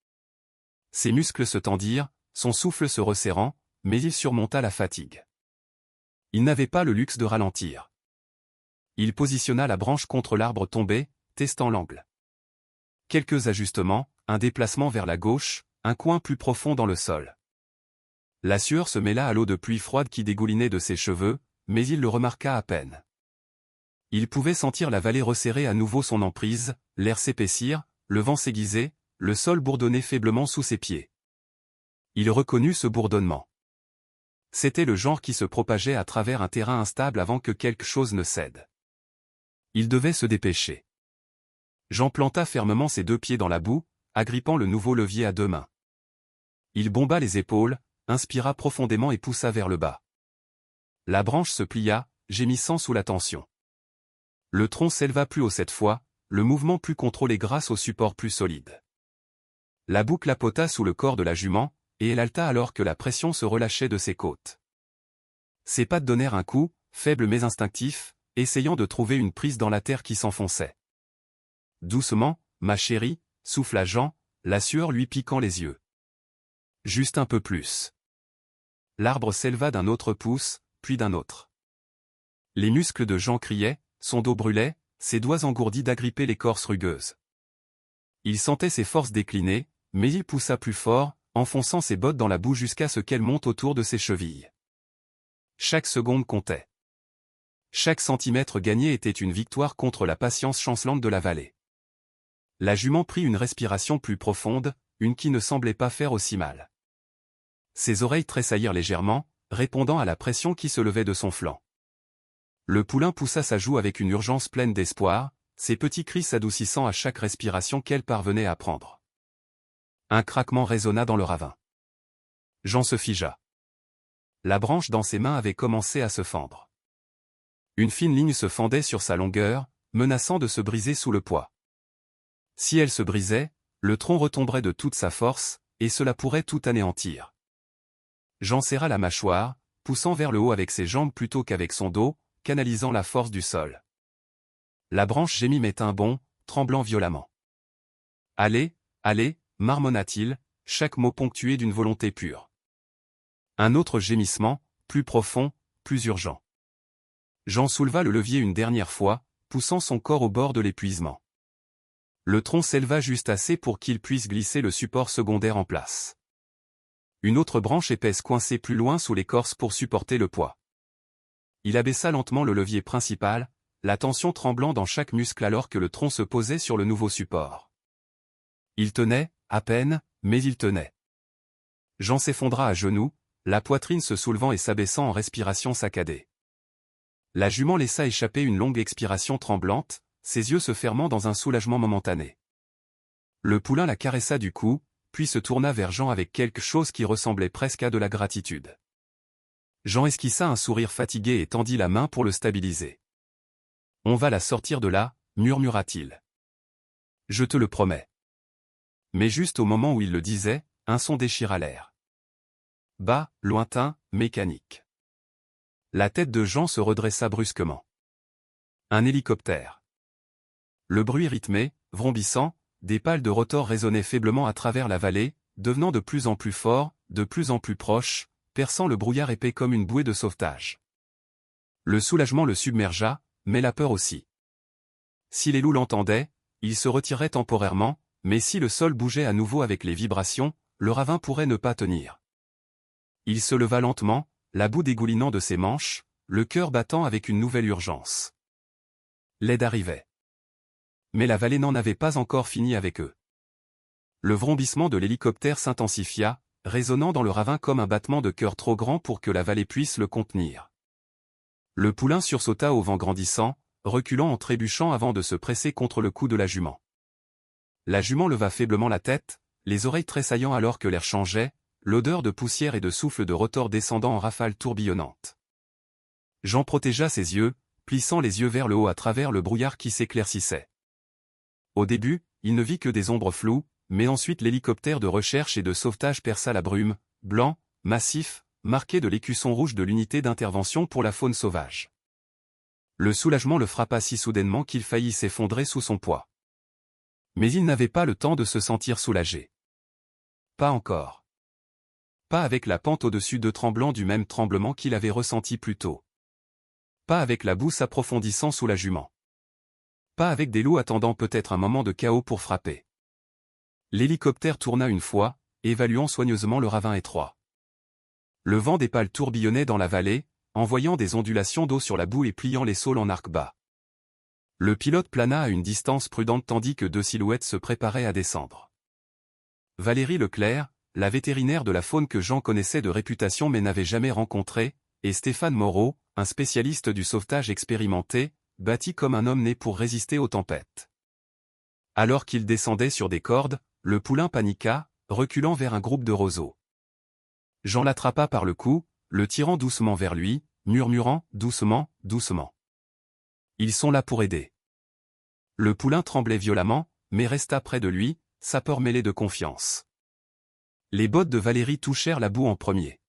Ses muscles se tendirent, son souffle se resserrant, mais il surmonta la fatigue. Il n'avait pas le luxe de ralentir. Il positionna la branche contre l'arbre tombé, testant l'angle. Quelques ajustements, un déplacement vers la gauche, un coin plus profond dans le sol. La sueur se mêla à l'eau de pluie froide qui dégoulinait de ses cheveux, mais il le remarqua à peine. Il pouvait sentir la vallée resserrer à nouveau son emprise, l'air s'épaissir, le vent s'aiguiser, le sol bourdonner faiblement sous ses pieds. Il reconnut ce bourdonnement. C'était le genre qui se propageait à travers un terrain instable avant que quelque chose ne cède. Il devait se dépêcher. Jean planta fermement ses 2 pieds dans la boue, agrippant le nouveau levier à 2 mains. Il bomba les épaules, inspira profondément et poussa vers le bas. La branche se plia, gémissant sous la tension. Le tronc s'éleva plus haut cette fois, le mouvement plus contrôlé grâce au support plus solide. La boue clapota sous le corps de la jument, et elle haleta alors que la pression se relâchait de ses côtes. Ses pattes donnèrent un coup, faible mais instinctif, essayant de trouver une prise dans la terre qui s'enfonçait. Doucement, ma chérie, souffla Jean, la sueur lui piquant les yeux. Juste un peu plus. L'arbre s'éleva d'un autre pouce, puis d'un autre. Les muscles de Jean criaient, son dos brûlait, ses doigts engourdis d'agripper l'écorce rugueuse. Il sentait ses forces décliner, mais il poussa plus fort, enfonçant ses bottes dans la boue jusqu'à ce qu'elles montent autour de ses chevilles. Chaque seconde comptait. Chaque centimètre gagné était une victoire contre la patience chancelante de la vallée. La jument prit une respiration plus profonde, une qui ne semblait pas faire aussi mal. Ses oreilles tressaillirent légèrement, répondant à la pression qui se levait de son flanc. Le poulain poussa sa joue avec une urgence pleine d'espoir, ses petits cris s'adoucissant à chaque respiration qu'elle parvenait à prendre. Un craquement résonna dans le ravin. Jean se figea. La branche dans ses mains avait commencé à se fendre. Une fine ligne se fendait sur sa longueur, menaçant de se briser sous le poids. Si elle se brisait, le tronc retomberait de toute sa force, et cela pourrait tout anéantir. Jean serra la mâchoire, poussant vers le haut avec ses jambes plutôt qu'avec son dos, canalisant la force du sol. La branche gémit mais tint bon, tremblant violemment. « Allez, allez !» marmonna-t-il, chaque mot ponctué d'une volonté pure. Un autre gémissement, plus profond, plus urgent. Jean souleva le levier une dernière fois, poussant son corps au bord de l'épuisement. Le tronc s'éleva juste assez pour qu'il puisse glisser le support secondaire en place. Une autre branche épaisse coincée plus loin sous l'écorce pour supporter le poids. Il abaissa lentement le levier principal, la tension tremblant dans chaque muscle alors que le tronc se posait sur le nouveau support. Il tenait, à peine, mais il tenait. Jean s'effondra à genoux, la poitrine se soulevant et s'abaissant en respiration saccadée. La jument laissa échapper une longue expiration tremblante, ses yeux se fermant dans un soulagement momentané. Le poulain la caressa du cou, puis se tourna vers Jean avec quelque chose qui ressemblait presque à de la gratitude. Jean esquissa un sourire fatigué et tendit la main pour le stabiliser. « On va la sortir de là, » murmura-t-il. « Je te le promets. » Mais juste au moment où il le disait, un son déchira l'air. Bas, lointain, mécanique. La tête de Jean se redressa brusquement. Un hélicoptère. Le bruit rythmé, vrombissant, des pales de rotor résonnaient faiblement à travers la vallée, devenant de plus en plus fort, de plus en plus proche, perçant le brouillard épais comme une bouée de sauvetage. Le soulagement le submergea, mais la peur aussi. Si les loups l'entendaient, ils se retireraient temporairement, mais si le sol bougeait à nouveau avec les vibrations, le ravin pourrait ne pas tenir. Il se leva lentement, la boue dégoulinant de ses manches, le cœur battant avec une nouvelle urgence. L'aide arrivait. Mais la vallée n'en avait pas encore fini avec eux. Le vrombissement de l'hélicoptère s'intensifia, résonnant dans le ravin comme un battement de cœur trop grand pour que la vallée puisse le contenir. Le poulain sursauta au vent grandissant, reculant en trébuchant avant de se presser contre le cou de la jument. La jument leva faiblement la tête, les oreilles tressaillant alors que l'air changeait, l'odeur de poussière et de souffle de rotor descendant en rafales tourbillonnantes. Jean protégea ses yeux, plissant les yeux vers le haut à travers le brouillard qui s'éclaircissait. Au début, il ne vit que des ombres floues, mais ensuite l'hélicoptère de recherche et de sauvetage perça la brume, blanc, massif, marqué de l'écusson rouge de l'unité d'intervention pour la faune sauvage. Le soulagement le frappa si soudainement qu'il faillit s'effondrer sous son poids. Mais il n'avait pas le temps de se sentir soulagé. Pas encore. Pas avec la pente au-dessus de tremblant du même tremblement qu'il avait ressenti plus tôt. Pas avec la boue s'approfondissant sous la jument. Pas avec des loups attendant peut-être un moment de chaos pour frapper. L'hélicoptère tourna une fois, évaluant soigneusement le ravin étroit. Le vent des pales tourbillonnait dans la vallée, envoyant des ondulations d'eau sur la boue et pliant les saules en arc bas. Le pilote plana à une distance prudente tandis que 2 silhouettes se préparaient à descendre. Valérie Leclerc, la vétérinaire de la faune que Jean connaissait de réputation mais n'avait jamais rencontrée, et Stéphane Moreau, un spécialiste du sauvetage expérimenté, bâti comme un homme né pour résister aux tempêtes. Alors qu'il descendait sur des cordes, le poulain paniqua, reculant vers un groupe de roseaux. Jean l'attrapa par le cou, le tirant doucement vers lui, murmurant « doucement, doucement. Ils sont là pour aider. » Le poulain tremblait violemment, mais resta près de lui, sa peur mêlée de confiance. Les bottes de Valérie touchèrent la boue en premier.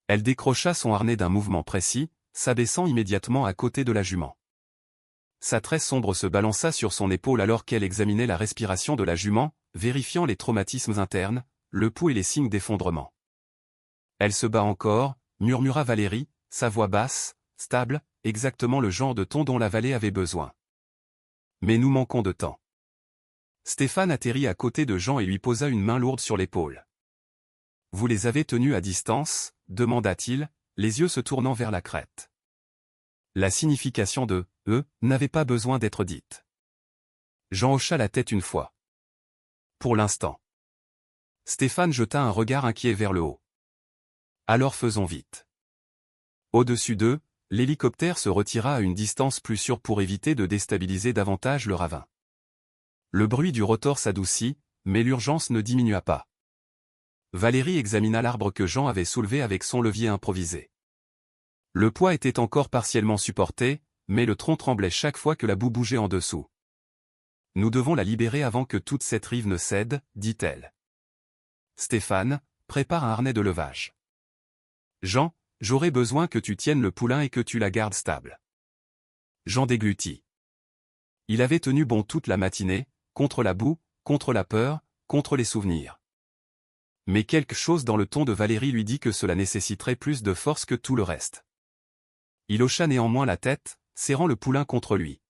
Elle décrocha son harnais d'un mouvement précis, s'abaissant immédiatement à côté de la jument. Sa tresse sombre se balança sur son épaule alors qu'elle examinait la respiration de la jument, vérifiant les traumatismes internes, le pouls et les signes d'effondrement. Elle se bat encore, murmura Valérie, sa voix basse, stable, exactement le genre de ton dont la vallée avait besoin. Mais nous manquons de temps. Stéphane atterrit à côté de Jean et lui posa une main lourde sur l'épaule. « Vous les avez tenus à distance ?» demanda-t-il, les yeux se tournant vers la crête. La signification de « eux » n'avait pas besoin d'être dite. Jean hocha la tête une fois. Pour l'instant. Stéphane jeta un regard inquiet vers le haut. Alors faisons vite. Au-dessus d'eux, l'hélicoptère se retira à une distance plus sûre pour éviter de déstabiliser davantage le ravin. Le bruit du rotor s'adoucit, mais l'urgence ne diminua pas. Valérie examina l'arbre que Jean avait soulevé avec son levier improvisé. Le poids était encore partiellement supporté, mais le tronc tremblait chaque fois que la boue bougeait en dessous. « Nous devons la libérer avant que toute cette rive ne cède, dit-elle. Stéphane, prépare un harnais de levage. Jean, j'aurai besoin que tu tiennes le poulain et que tu la gardes stable. Jean déglutit. Il avait tenu bon toute la matinée, contre la boue, contre la peur, contre les souvenirs. Mais quelque chose dans le ton de Valérie lui dit que cela nécessiterait plus de force que tout le reste. Il hocha néanmoins la tête, serrant le poulain contre lui.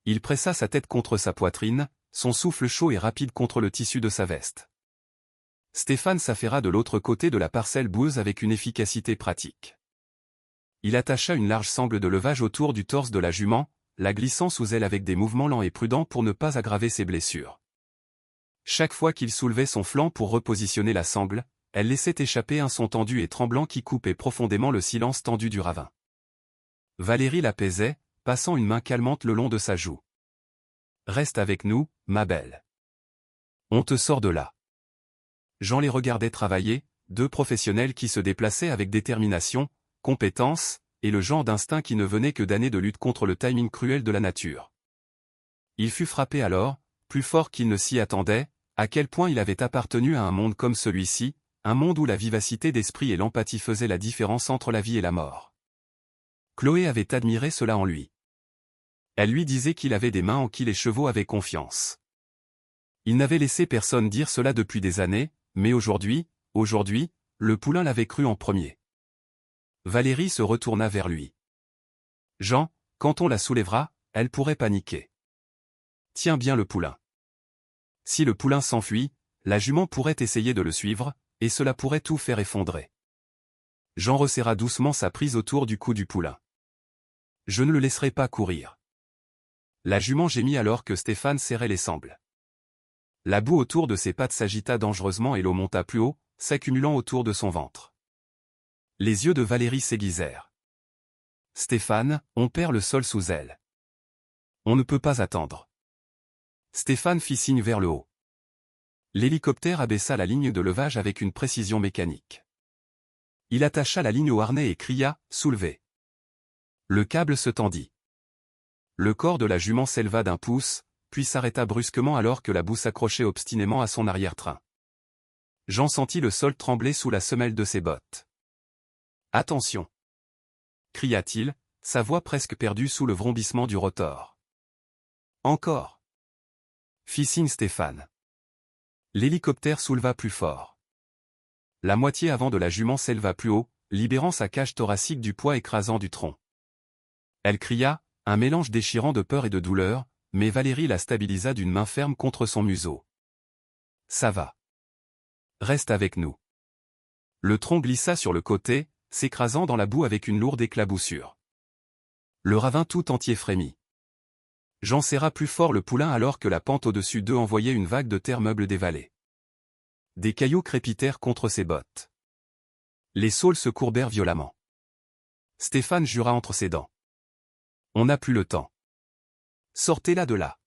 Il pressa sa tête contre sa poitrine, son souffle chaud et rapide contre le tissu de sa veste. Stéphane s'affaira de l'autre côté de la parcelle boueuse avec une efficacité pratique. Il attacha une large sangle de levage autour du torse de la jument, la glissant sous elle avec des mouvements lents et prudents pour ne pas aggraver ses blessures. Chaque fois qu'il soulevait son flanc pour repositionner la sangle, elle laissait échapper un son tendu et tremblant qui coupait profondément le silence tendu du ravin. Valérie l'apaisait, passant une main calmante le long de sa joue. « Reste avec nous, ma belle. On te sort de là. » Jean les regardait travailler, deux professionnels qui se déplaçaient avec détermination, compétence, et le genre d'instinct qui ne venait que d'années de lutte contre le timing cruel de la nature. Il fut frappé alors, plus fort qu'il ne s'y attendait, à quel point il avait appartenu à un monde comme celui-ci, un monde où la vivacité d'esprit et l'empathie faisaient la différence entre la vie et la mort. Chloé avait admiré cela en lui. Elle lui disait qu'il avait des mains en qui les chevaux avaient confiance. Il n'avait laissé personne dire cela depuis des années, mais aujourd'hui, le poulain l'avait cru en premier. Valérie se retourna vers lui. « Jean, quand on la soulèvera, elle pourrait paniquer. Tiens bien le poulain. Si le poulain s'enfuit, la jument pourrait essayer de le suivre, et cela pourrait tout faire effondrer. » Jean resserra doucement sa prise autour du cou du poulain. « Je ne le laisserai pas courir. » La jument gémit alors que Stéphane serrait les sangles. La boue autour de ses pattes s'agita dangereusement et l'eau monta plus haut, s'accumulant autour de son ventre. Les yeux de Valérie s'aiguisèrent. « Stéphane, on perd le sol sous elle. On ne peut pas attendre. » Stéphane fit signe vers le haut. L'hélicoptère abaissa la ligne de levage avec une précision mécanique. Il attacha la ligne au harnais et cria « Soulevez !» Le câble se tendit. Le corps de la jument s'éleva d'un pouce, puis s'arrêta brusquement alors que la boue s'accrochait obstinément à son arrière-train. Jean sentit le sol trembler sous la semelle de ses bottes. « Attention !» cria-t-il, sa voix presque perdue sous le vrombissement du rotor. « Encore !» fit signe Stéphane. L'hélicoptère souleva plus fort. La moitié avant de la jument s'éleva plus haut, libérant sa cage thoracique du poids écrasant du tronc. Elle cria, un mélange déchirant de peur et de douleur, mais Valérie la stabilisa d'une main ferme contre son museau. « Ça va. Reste avec nous. » Le tronc glissa sur le côté, s'écrasant dans la boue avec une lourde éclaboussure. Le ravin tout entier frémit. Jean serra plus fort le poulain alors que la pente au-dessus d'eux envoyait une vague de terre meuble des vallées. Des cailloux crépitèrent contre ses bottes. Les saules se courbèrent violemment. Stéphane jura entre ses dents. On n'a plus le temps. Sortez-la de là.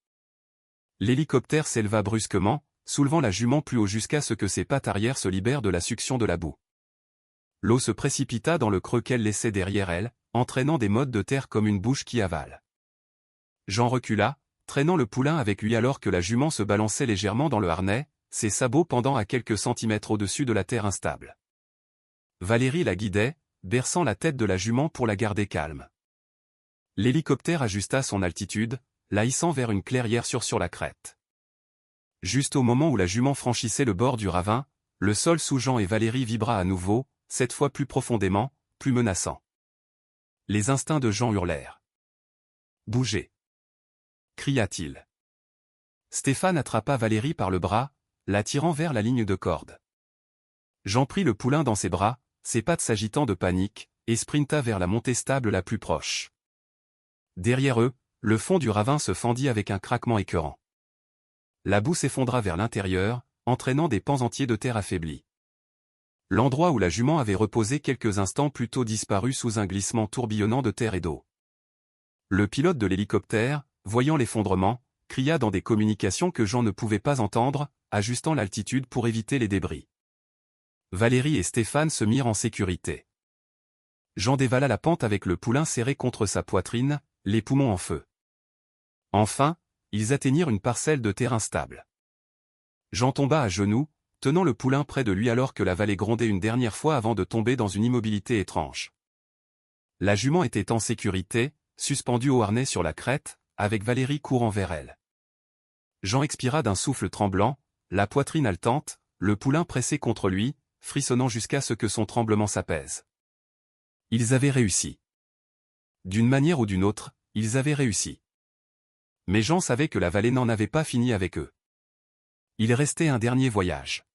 L'hélicoptère s'éleva brusquement, soulevant la jument plus haut jusqu'à ce que ses pattes arrière se libèrent de la succion de la boue. L'eau se précipita dans le creux qu'elle laissait derrière elle, entraînant des mottes de terre comme une bouche qui avale. Jean recula, traînant le poulain avec lui alors que la jument se balançait légèrement dans le harnais, ses sabots pendant à quelques centimètres au-dessus de la terre instable. Valérie la guidait, berçant la tête de la jument pour la garder calme. L'hélicoptère ajusta son altitude, la hissant vers une clairière sur la crête. Juste au moment où la jument franchissait le bord du ravin, le sol sous Jean et Valérie vibra à nouveau, cette fois plus profondément, plus menaçant. Les instincts de Jean hurlèrent. « Bougez !» cria-t-il. Stéphane attrapa Valérie par le bras, la tirant vers la ligne de corde. Jean prit le poulain dans ses bras, ses pattes s'agitant de panique, et sprinta vers la montée stable la plus proche. Derrière eux, le fond du ravin se fendit avec un craquement écœurant. La boue s'effondra vers l'intérieur, entraînant des pans entiers de terre affaiblis. L'endroit où la jument avait reposé quelques instants plus tôt disparut sous un glissement tourbillonnant de terre et d'eau. Le pilote de l'hélicoptère, voyant l'effondrement, cria dans des communications que Jean ne pouvait pas entendre, ajustant l'altitude pour éviter les débris. Valérie et Stéphane se mirent en sécurité. Jean dévala la pente avec le poulain serré contre sa poitrine, les poumons en feu. Enfin, ils atteignirent une parcelle de terrain stable. Jean tomba à genoux, tenant le poulain près de lui alors que la vallée grondait une dernière fois avant de tomber dans une immobilité étrange. La jument était en sécurité, suspendue au harnais sur la crête, avec Valérie courant vers elle. Jean expira d'un souffle tremblant, la poitrine haletante, le poulain pressé contre lui, frissonnant jusqu'à ce que son tremblement s'apaise. Ils avaient réussi. D'une manière ou d'une autre, ils avaient réussi. Mais Jean savait que la vallée n'en avait pas fini avec eux. Il restait un dernier voyage.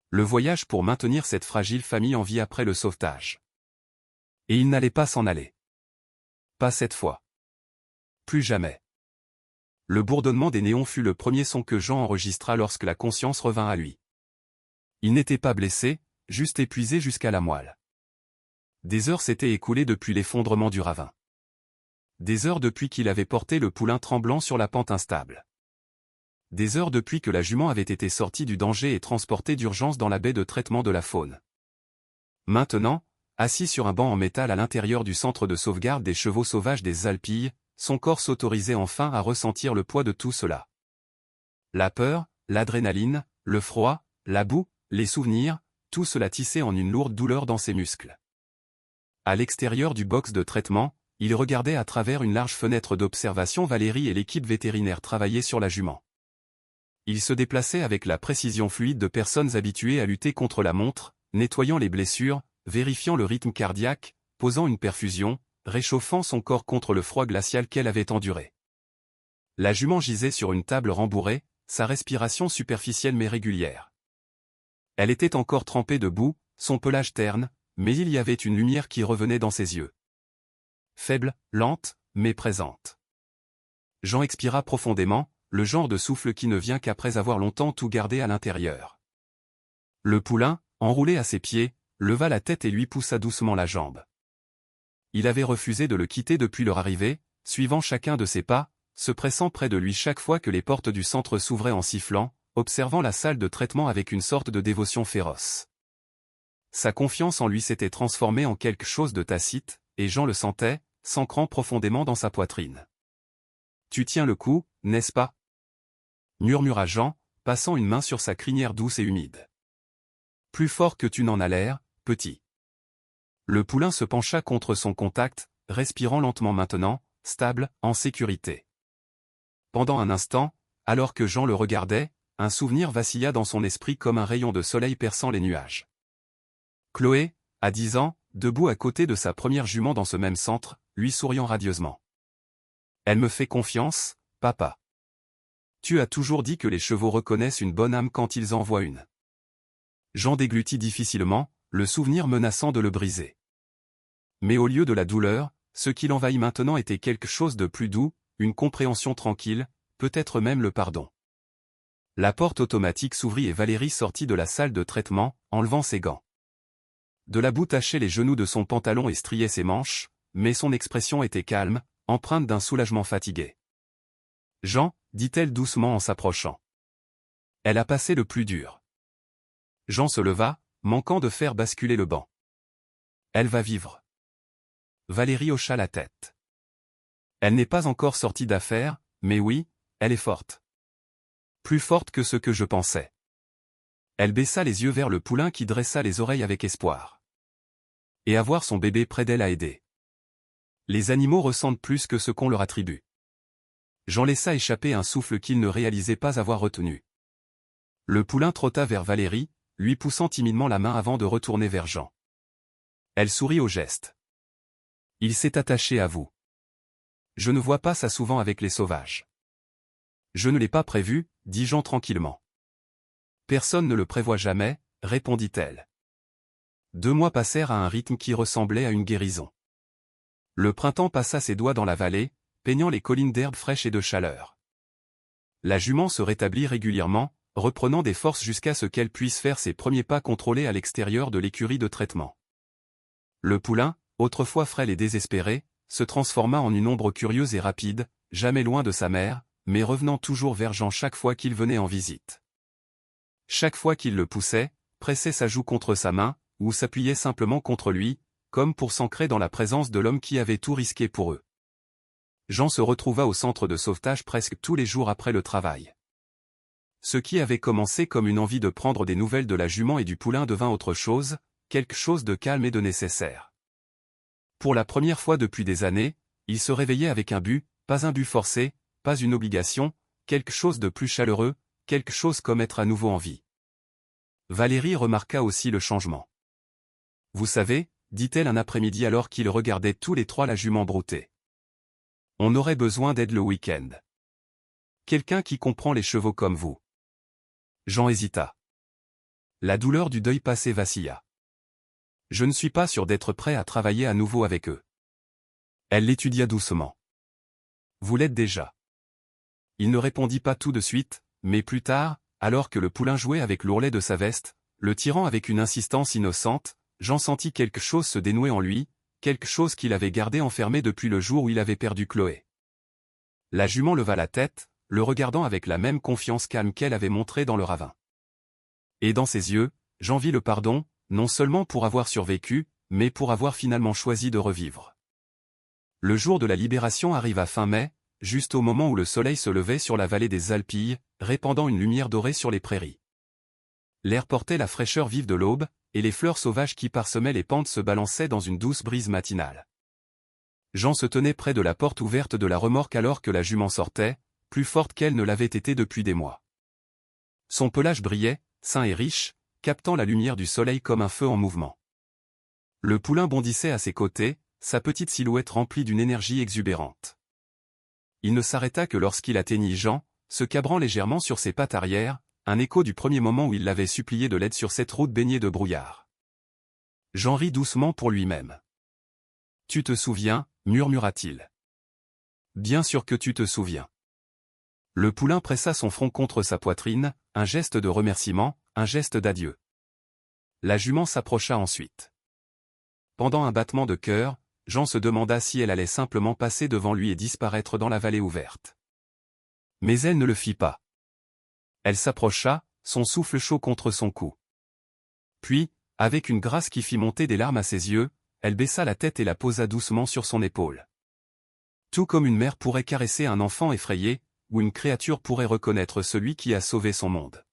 Le voyage pour maintenir cette fragile famille en vie après le sauvetage. Et il n'allait pas s'en aller. Pas cette fois. Plus jamais. Le bourdonnement des néons fut le premier son que Jean enregistra lorsque la conscience revint à lui. Il n'était pas blessé, juste épuisé jusqu'à la moelle. Des heures s'étaient écoulées depuis l'effondrement du ravin. Des heures depuis qu'il avait porté le poulain tremblant sur la pente instable. Des heures depuis que la jument avait été sortie du danger et transportée d'urgence dans la baie de traitement de la faune. Maintenant, assis sur un banc en métal à l'intérieur du centre de sauvegarde des chevaux sauvages des Alpilles, son corps s'autorisait enfin à ressentir le poids de tout cela. La peur, l'adrénaline, le froid, la boue, les souvenirs, tout cela tissait en une lourde douleur dans ses muscles. À l'extérieur du box de traitement, il regardait à travers une large fenêtre d'observation Valérie et l'équipe vétérinaire travailler sur la jument. Il se déplaçait avec la précision fluide de personnes habituées à lutter contre la montre, nettoyant les blessures, vérifiant le rythme cardiaque, posant une perfusion, réchauffant son corps contre le froid glacial qu'elle avait enduré. La jument gisait sur une table rembourrée, sa respiration superficielle mais régulière. Elle était encore trempée de boue, son pelage terne, mais il y avait une lumière qui revenait dans ses yeux. Faible, lente, mais présente. Jean expira profondément, le genre de souffle qui ne vient qu'après avoir longtemps tout gardé à l'intérieur. Le poulain, enroulé à ses pieds, leva la tête et lui poussa doucement la jambe. Il avait refusé de le quitter depuis leur arrivée, suivant chacun de ses pas, se pressant près de lui chaque fois que les portes du centre s'ouvraient en sifflant, observant la salle de traitement avec une sorte de dévotion féroce. Sa confiance en lui s'était transformée en quelque chose de tacite, et Jean le sentait, s'ancrant profondément dans sa poitrine. « Tu tiens le coup, n'est-ce pas » murmura Jean, passant une main sur sa crinière douce et humide. « Plus fort que tu n'en as l'air, petit. » Le poulain se pencha contre son contact, respirant lentement maintenant, stable, en sécurité. Pendant un instant, alors que Jean le regardait, un souvenir vacilla dans son esprit comme un rayon de soleil perçant les nuages. Chloé, à 10 ans, debout à côté de sa première jument dans ce même centre, lui souriant radieusement. « Elle me fait confiance, papa. Tu as toujours dit que les chevaux reconnaissent une bonne âme quand ils en voient une. » Jean déglutit difficilement, le souvenir menaçant de le briser. Mais au lieu de la douleur, ce qui l'envahit maintenant était quelque chose de plus doux, une compréhension tranquille, peut-être même le pardon. La porte automatique s'ouvrit et Valérie sortit de la salle de traitement, enlevant ses gants. De la boue tachait les genoux de son pantalon et striait ses manches, mais son expression était calme, empreinte d'un soulagement fatigué. « Jean », dit-elle doucement en s'approchant. « Elle a passé le plus dur. » Jean se leva, manquant de faire basculer le banc. « Elle va vivre. » Valérie hocha la tête. « Elle n'est pas encore sortie d'affaire, mais oui, elle est forte. Plus forte que ce que je pensais. » Elle baissa les yeux vers le poulain qui dressa les oreilles avec espoir. Et avoir son bébé près d'elle a aidé. Les animaux ressentent plus que ce qu'on leur attribue. Jean laissa échapper un souffle qu'il ne réalisait pas avoir retenu. Le poulain trotta vers Valérie, lui poussant timidement la main avant de retourner vers Jean. Elle sourit au geste. « Il s'est attaché à vous. Je ne vois pas ça souvent avec les sauvages. »« Je ne l'ai pas prévu, » dit Jean tranquillement. « Personne ne le prévoit jamais, » répondit-elle. 2 mois passèrent à un rythme qui ressemblait à une guérison. Le printemps passa ses doigts dans la vallée, peignant les collines d'herbes fraîches et de chaleur. La jument se rétablit régulièrement, reprenant des forces jusqu'à ce qu'elle puisse faire ses premiers pas contrôlés à l'extérieur de l'écurie de traitement. Le poulain, autrefois frêle et désespéré, se transforma en une ombre curieuse et rapide, jamais loin de sa mère, mais revenant toujours vers Jean chaque fois qu'il venait en visite. Chaque fois qu'il le poussait, pressait sa joue contre sa main, ou s'appuyait simplement contre lui, comme pour s'ancrer dans la présence de l'homme qui avait tout risqué pour eux. Jean se retrouva au centre de sauvetage presque tous les jours après le travail. Ce qui avait commencé comme une envie de prendre des nouvelles de la jument et du poulain devint autre chose, quelque chose de calme et de nécessaire. Pour la première fois depuis des années, il se réveillait avec un but, pas un but forcé, pas une obligation, quelque chose de plus chaleureux, quelque chose comme être à nouveau en vie. Valérie remarqua aussi le changement. « Vous savez, » dit-elle un après-midi alors qu'ils regardaient tous les trois la jument brouter. « On aurait besoin d'aide le week-end. Quelqu'un qui comprend les chevaux comme vous. » Jean hésita. La douleur du deuil passé vacilla. « Je ne suis pas sûr d'être prêt à travailler à nouveau avec eux. » Elle l'étudia doucement. « Vous l'êtes déjà. » Il ne répondit pas tout de suite, mais plus tard, alors que le poulain jouait avec l'ourlet de sa veste, le tirant avec une insistance innocente, Jean sentit quelque chose se dénouer en lui, quelque chose qu'il avait gardé enfermé depuis le jour où il avait perdu Chloé. La jument leva la tête, le regardant avec la même confiance calme qu'elle avait montrée dans le ravin. Et dans ses yeux, Jean vit le pardon, non seulement pour avoir survécu, mais pour avoir finalement choisi de revivre. Le jour de la libération arriva fin mai, juste au moment où le soleil se levait sur la vallée des Alpilles, répandant une lumière dorée sur les prairies. L'air portait la fraîcheur vive de l'aube, et les fleurs sauvages qui parsemaient les pentes se balançaient dans une douce brise matinale. Jean se tenait près de la porte ouverte de la remorque alors que la jument sortait, plus forte qu'elle ne l'avait été depuis des mois. Son pelage brillait, sain et riche, captant la lumière du soleil comme un feu en mouvement. Le poulain bondissait à ses côtés, sa petite silhouette remplie d'une énergie exubérante. Il ne s'arrêta que lorsqu'il atteignit Jean, se cabrant légèrement sur ses pattes arrière, un écho du premier moment où il l'avait supplié de l'aide sur cette route baignée de brouillard. Jean rit doucement pour lui-même. « Tu te souviens » murmura-t-il. « Bien sûr que tu te souviens. » Le poulain pressa son front contre sa poitrine, un geste de remerciement, un geste d'adieu. La jument s'approcha ensuite. Pendant un battement de cœur, Jean se demanda si elle allait simplement passer devant lui et disparaître dans la vallée ouverte. Mais elle ne le fit pas. Elle s'approcha, son souffle chaud contre son cou. Puis, avec une grâce qui fit monter des larmes à ses yeux, elle baissa la tête et la posa doucement sur son épaule. Tout comme une mère pourrait caresser un enfant effrayé, ou une créature pourrait reconnaître celui qui a sauvé son monde.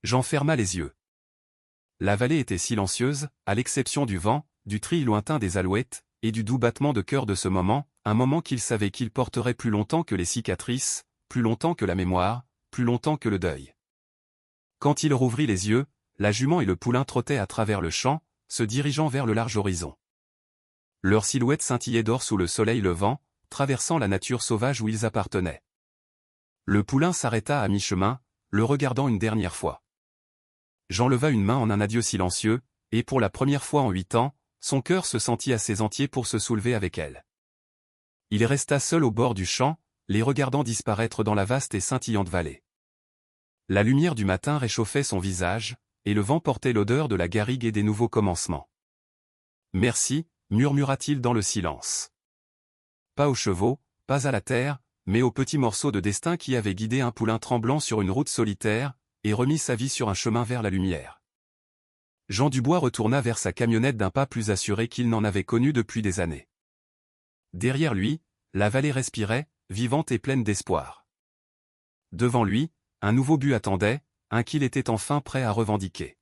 Jean ferma les yeux. La vallée était silencieuse, à l'exception du vent, du tri lointain des alouettes, et du doux battement de cœur de ce moment, un moment qu'il savait qu'il porterait plus longtemps que les cicatrices, plus longtemps que la mémoire, plus longtemps que le deuil. Quand il rouvrit les yeux, la jument et le poulain trottaient à travers le champ, se dirigeant vers le large horizon. Leurs silhouettes scintillaient d'or sous le soleil levant, traversant la nature sauvage où ils appartenaient. Le poulain s'arrêta à mi-chemin, le regardant une dernière fois. Jean leva une main en un adieu silencieux, et pour la première fois en 8 ans, son cœur se sentit assez entier pour se soulever avec elle. Il resta seul au bord du champ, les regardant disparaître dans la vaste et scintillante vallée. La lumière du matin réchauffait son visage, et le vent portait l'odeur de la garrigue et des nouveaux commencements. Merci, murmura-t-il dans le silence. Pas aux chevaux, pas à la terre, mais aux petits morceaux de destin qui avaient guidé un poulain tremblant sur une route solitaire, et remis sa vie sur un chemin vers la lumière. Jean Dubois retourna vers sa camionnette d'un pas plus assuré qu'il n'en avait connu depuis des années. Derrière lui, la vallée respirait, vivante et pleine d'espoir. Devant lui, un nouveau but attendait, un qu'il était enfin prêt à revendiquer.